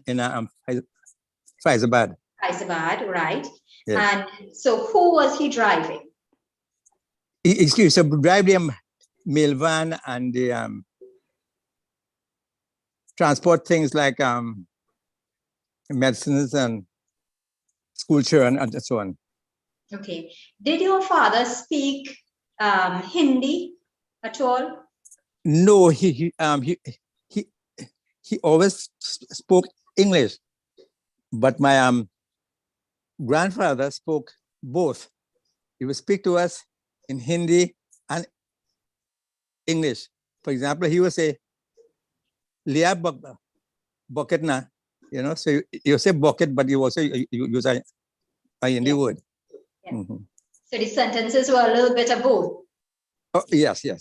Faizabad. Hyderabad, right? Yes. And so who was he driving? He used to drive the mail van and the transport things like medicines and school children and so on. Okay. Did your father speak Hindi at all? No, he always spoke English, but my grandfather spoke both. He would speak to us in Hindi and English. For example, he would say, "Liya bucket na," you know. So you say bucket, but you also use a Hindi word. Yeah. Mm-hmm. So the sentences were a little bit of both. Oh, yes. Yeah.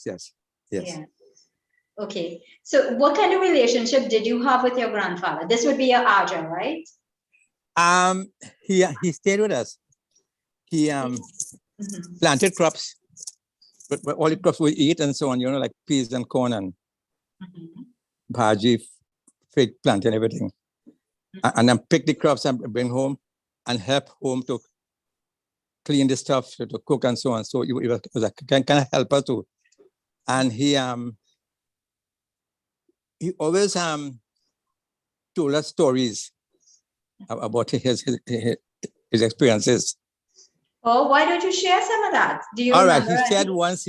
Okay. So what kind of relationship did you have with your grandfather? This would be your Aja, right? He stayed with us. He planted crops, but all the crops we eat and so on, you know, like peas and corn and bhaji, fig plant and everything. And then pick the crops and bring home and help home to clean the stuff, to cook and so on. So it was a kind of helper too. And he always told us stories about his experiences. Oh, why don't you share some of that? Do you All right. remember? He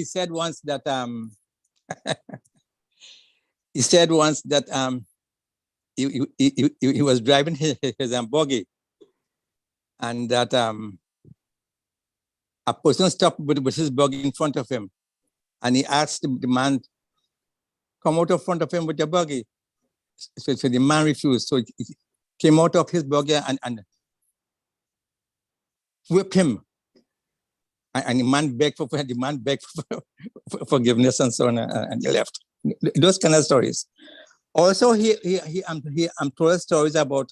said once that he said once that he was driving his buggy, and that a person stopped with his buggy in front of him, and he asked the man, "Come out of front of him with your buggy." So the man refused. So he came out of his buggy and whipped him. And the man begged for forgiveness and so on, and he left. Those kind of stories. Also, he told us stories about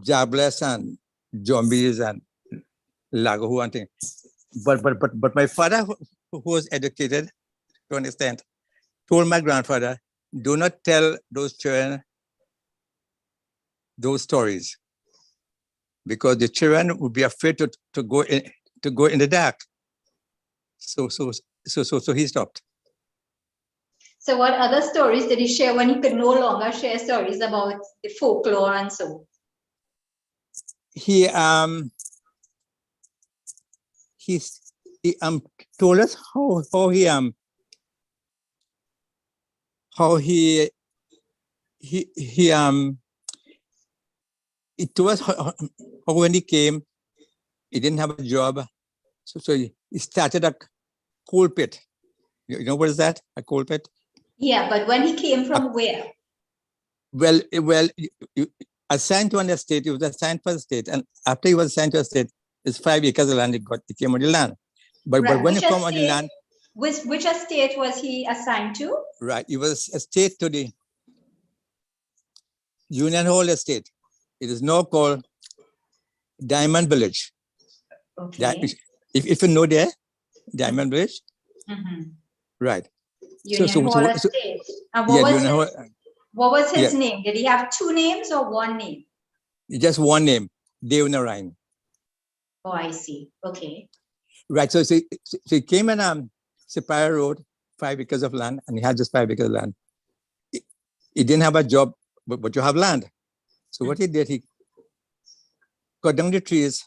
jobless and zombies and lago and things. But my father, who was educated to an extent, told my grandfather, "Do not tell those children those stories, because the children would be afraid to go in the dark." So he stopped. So what other stories did he share when he could no longer share stories about the folklore and so? He told us how he told us how when he came, he didn't have a job, so he started a coal pit. You know what is that? A coal pit? Yeah, but when he came from where? Well, assigned to an estate. He was assigned for the estate, and after he was assigned to a estate, it's 5 acres of land. He came on the land, but when he come on the land, which estate was he assigned to? right, he was estate to the Union Hall Estate. It is now called Diamond Village. Okay. If you know there, Diamond Village, right? Union Hall Estate. And what was his name? Did he have two names or one name? Just one name, Dev Narayan. Oh, I see. Okay. Right. So he came in Superior Road, 5 acres of land, and he had just 5 acres of land. He didn't have a job, but you have land. So what he did, he cut down the trees,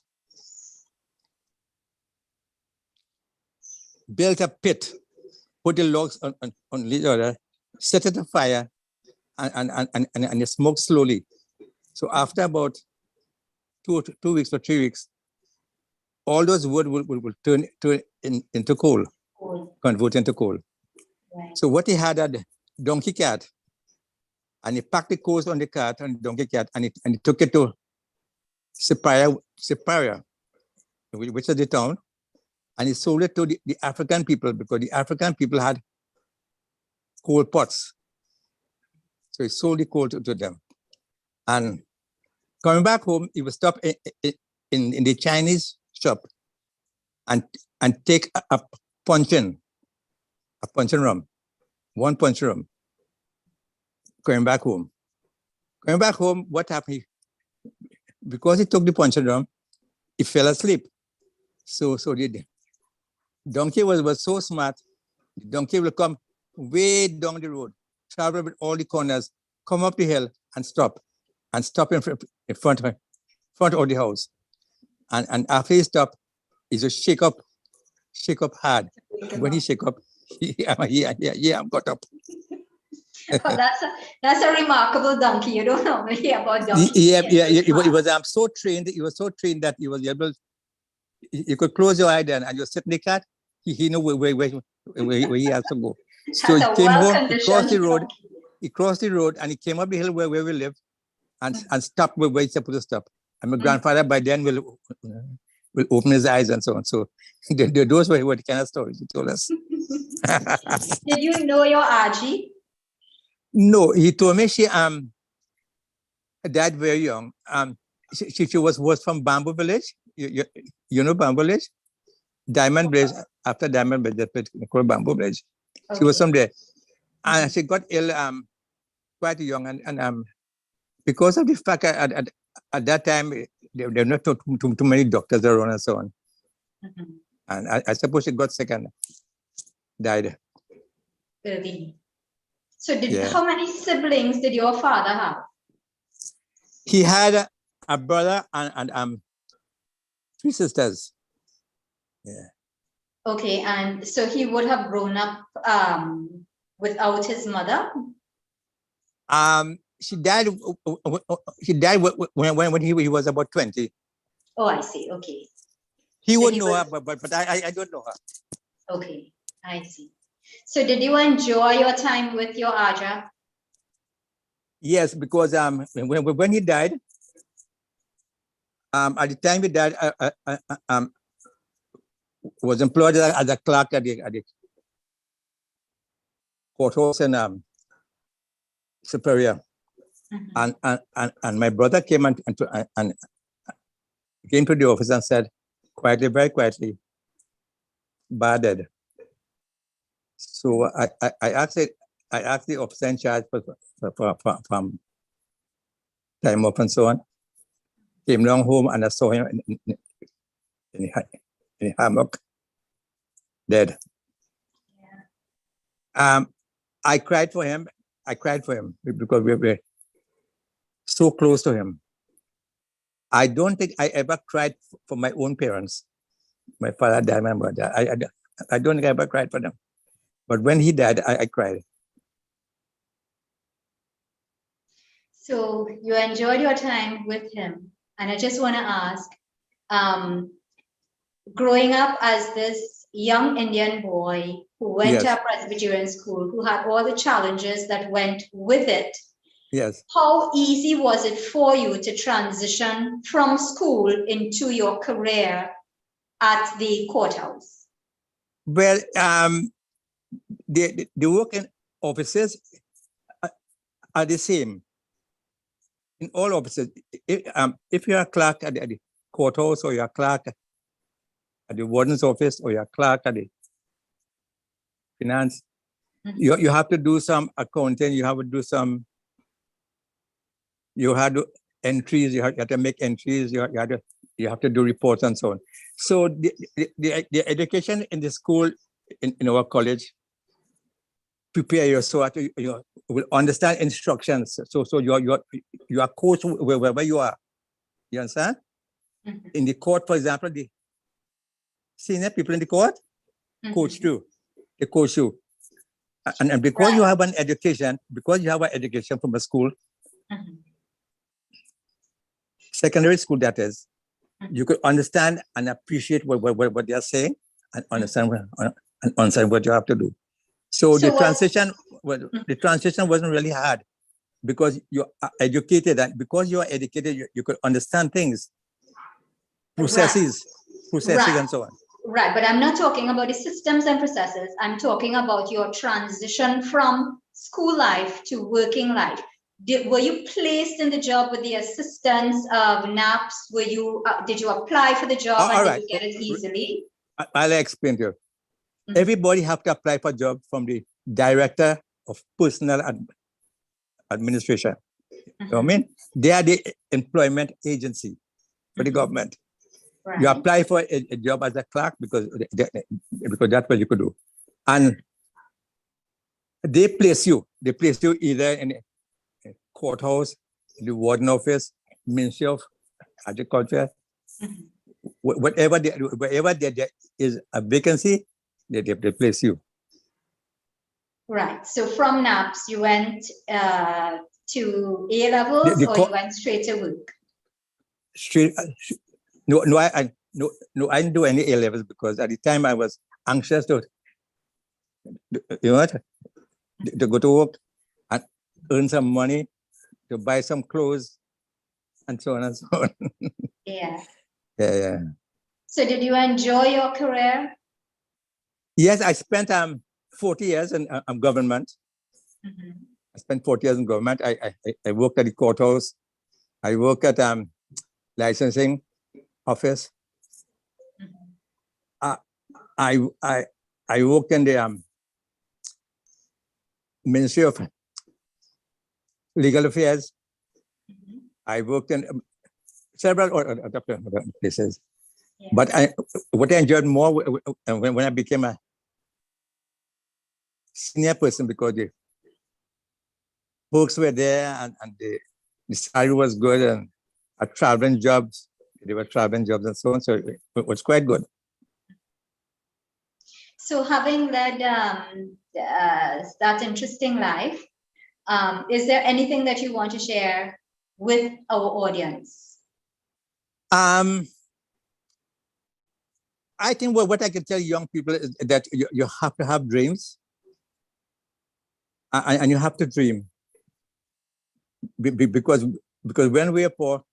built a pit, put the logs on each other, set it on fire, and it smoked slowly. So after about 2 weeks or 3 weeks, all those wood will turn into coal, convert into coal. Right. So what he had a donkey cart, and he packed the coals on the cart and donkey cart, and he took it to Superior, which is the town, and he sold it to the African people, because the African people had coal pots. So he sold the coal to them. And coming back home, he would stop in the Chinese shop and take a puncheon rum, one punch rum. Coming back home. Coming back home, what happened? Because he took the puncheon rum, he fell asleep. So the donkey was so smart. The donkey will come way down the road, travel with all the corners, come up the hill and stop in front of the house. And after he stopped, he just shake up hard. When he shake up, I'm got up. Oh, that's a remarkable donkey. You don't normally hear about donkeys. He was so trained. He was so trained that he was able. You could close your eye then, and you sit in the cat. He know where he has to go. So he came home. He crossed the road. He crossed the road, and he came up the hill where we live, and stopped where he's supposed to stop. And my grandfather by then will open his eyes and so on. So those were the kind of stories he told us. Did you know your Aji? No, he told me she died very young. She was from Bamboo Village. You know Bamboo Village? Diamond Village. After Diamond Village, they called Bamboo Village. She was from there. And she got ill quite young. And because of the fact at that time, there were not too many doctors around and so on. And I suppose she got sick and died. Really? So how many siblings did your father have? He had a brother and 3 sisters. Yeah. Okay, and so he would have grown up without his mother? She died. She died when he was about 20. Oh, I see. Okay. He So would he know was- her, but I don't know her. Okay, I see. So did you enjoy your time with your Aja? Yes, because when he died, at the time he died, was employed as a clerk at the courthouse in Superior. And my brother came and came to the office and said, quietly, very quietly, "Ba dead." So I asked the officer in charge from time off and so on. Came down home and I saw him in the hammock, dead. I cried for him. Because we were so close to him. I don't think I ever cried for my own parents. My father died, my mother. I don't think I ever cried for them. But when he died, I cried. So you enjoyed your time with him. And I just want to ask, growing up as this young Indian boy who went to a Presbyterian school, who had all the challenges that went with it, yes. How easy was it for you to transition from school into your career at the courthouse? Well, the work in offices are the same in all offices. If you're a clerk at the courthouse, or you're a clerk at the warden's office, or you're a clerk at the finance, you have to do some accounting, you have to do some, you have to entries, you have to make entries, you have to do reports and so on. So the education in the school, in our college, prepare you so that you will understand instructions. So you are coached wherever you are. You understand? In the court, for example, the senior people in the court coach too. They coach you. And because you have an education, from a school, secondary school that is, you could understand and appreciate what they are saying and understand what you have to do. So the transition wasn't really hard because you're educated, and because you are educated, you could understand things, processes, and so on. Right, but I'm not talking about the systems and processes. I'm talking about your transition from school life to working life. Were you placed in the job with the assistance of NAPS? Did you apply for the job and did you get it easily? I'll explain to you. Everybody have to apply for a job from the Director of Personnel Administration. You know what I mean? They are the employment agency for the government. Right. You apply for a job as a clerk because that's what you could do. And they place you either in a courthouse, the warden office, Ministry of Agriculture, wherever there is a vacancy, they place you. Right. So from NAPS, you went to A levels, or you went straight to work? I didn't do any A levels because at the time I was anxious to go to work and earn some money to buy some clothes and so on and so on. Yeah. Yeah. So did you enjoy your career? Yes, I spent 40 years in government. I spent 40 years in government. I worked at the courthouse. I worked at licensing office. I worked in the Ministry of Legal Affairs. I worked in several other places. Yeah. But what I enjoyed more when I became a senior person, because the books were there and the salary was good, and traveling jobs. There were traveling jobs and so on. So it was quite good. So having led that interesting life, is there anything that you want to share with our audience? I think what I can tell young people is that you have to have dreams, and you have to dream. Because when we are poor,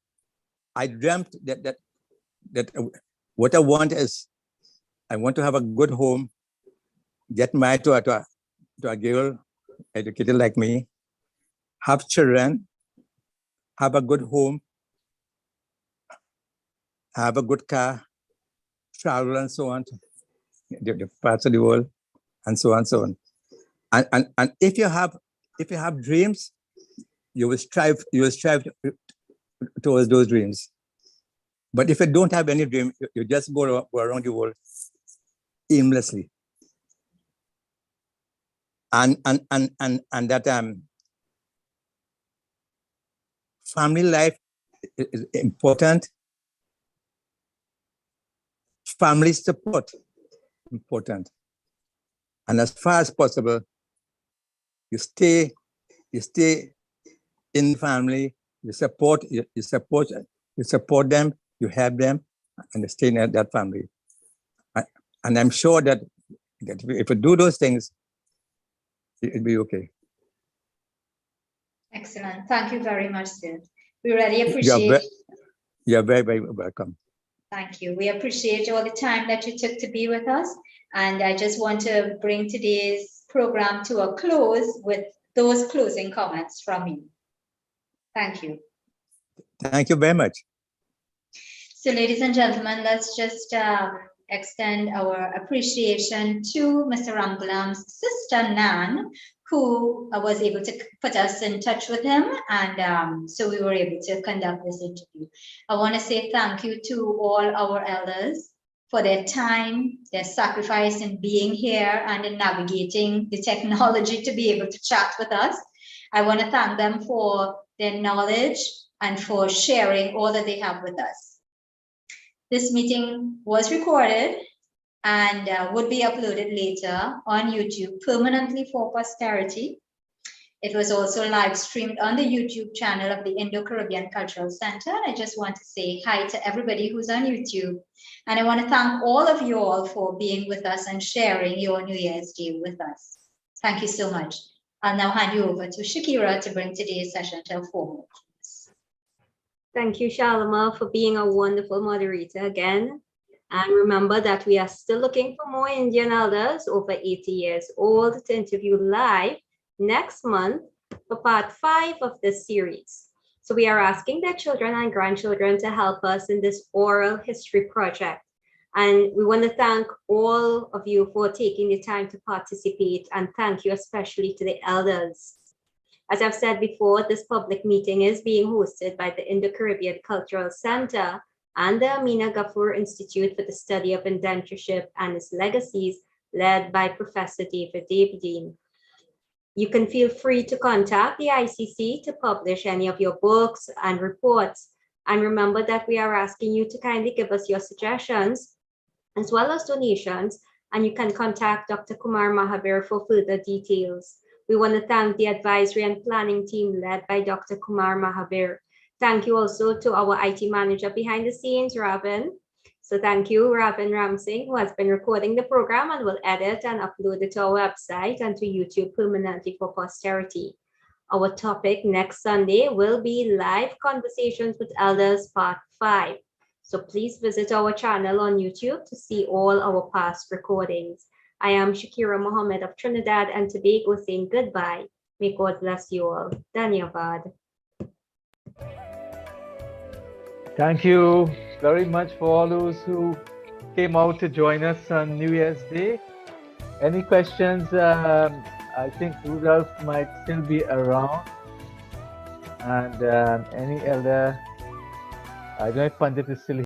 I dreamt that what I want is, I want to have a good home, get married to a girl educated like me, have children, have a good home, have a good car, travel and so on, the parts of the world, and so on and so on. And if you have dreams, you will strive towards those dreams. But if you don't have any dream, you just go around the world aimlessly. And that family life is important. Family support important. And as far as possible, you stay in the family. You support them. You help them, and you stay in that family. And I'm sure that if you do those things, it'll be okay. Excellent. Thank you very much, sir. We really appreciate. You're very, very welcome. Thank you. We appreciate all the time that you took to be with us. And I just want to bring today's program to a close with those closing comments from you. Thank you. Thank you very much. So, ladies and gentlemen, let's just extend our appreciation to Mr. Ramgulam's sister, Nan, who was able to put us in touch with him. And so we were able to conduct this interview. I want to say thank you to all our elders for their time, their sacrifice in being here and in navigating the technology to be able to chat with us. I want to thank them for their knowledge and for sharing all that they have with us. This meeting was recorded and would be uploaded later on YouTube permanently for posterity. It was also live streamed on the YouTube channel of the Indo-Caribbean Cultural Center. And I just want to say hi to everybody who's on YouTube. And I want to thank all of you all for being with us and sharing your New Year's Day with us. Thank you so much. I'll now hand you over to Shakira to bring today's session to a formal close. Thank you, Shalama, for being a wonderful moderator again. And remember that we are still looking for more Indian elders over 80 years old to interview live next month for part 5 of this series. So we are asking their children and grandchildren to help us in this oral history project. And we want to thank all of you for taking the time to participate, and thank you especially to the elders. As I've said before, this public meeting is being hosted by the Indo-Caribbean Cultural Center and the Amina Ghafoor Institute for the Study of Indentureship and its Legacies, led by Professor David Davidine. You can feel free to contact the ICC to publish any of your books and reports. And remember that we are asking you to kindly give us your suggestions as well as donations, and you can contact Dr. Kumar Mahabir for further details. We want to thank the advisory and planning team led by Dr. Kumar Mahabir. Thank you also to our IT manager behind the scenes, Ravin. So thank you, Ravin Ramsingh, who has been recording the program and will edit and upload it to our website and to YouTube permanently for posterity. Our topic next Sunday will be Live Conversations with Elders Part 5. So please visit our channel on YouTube to see all our past recordings. I am Shakira Mohammed of Trinidad and Tobago saying goodbye. May God bless you all. Dhanyavad. Thank you very much for all those who came out to join us on New Year's Day. Any questions? I think Rudolph might still be around. And any elder, I don't know if Pandit is still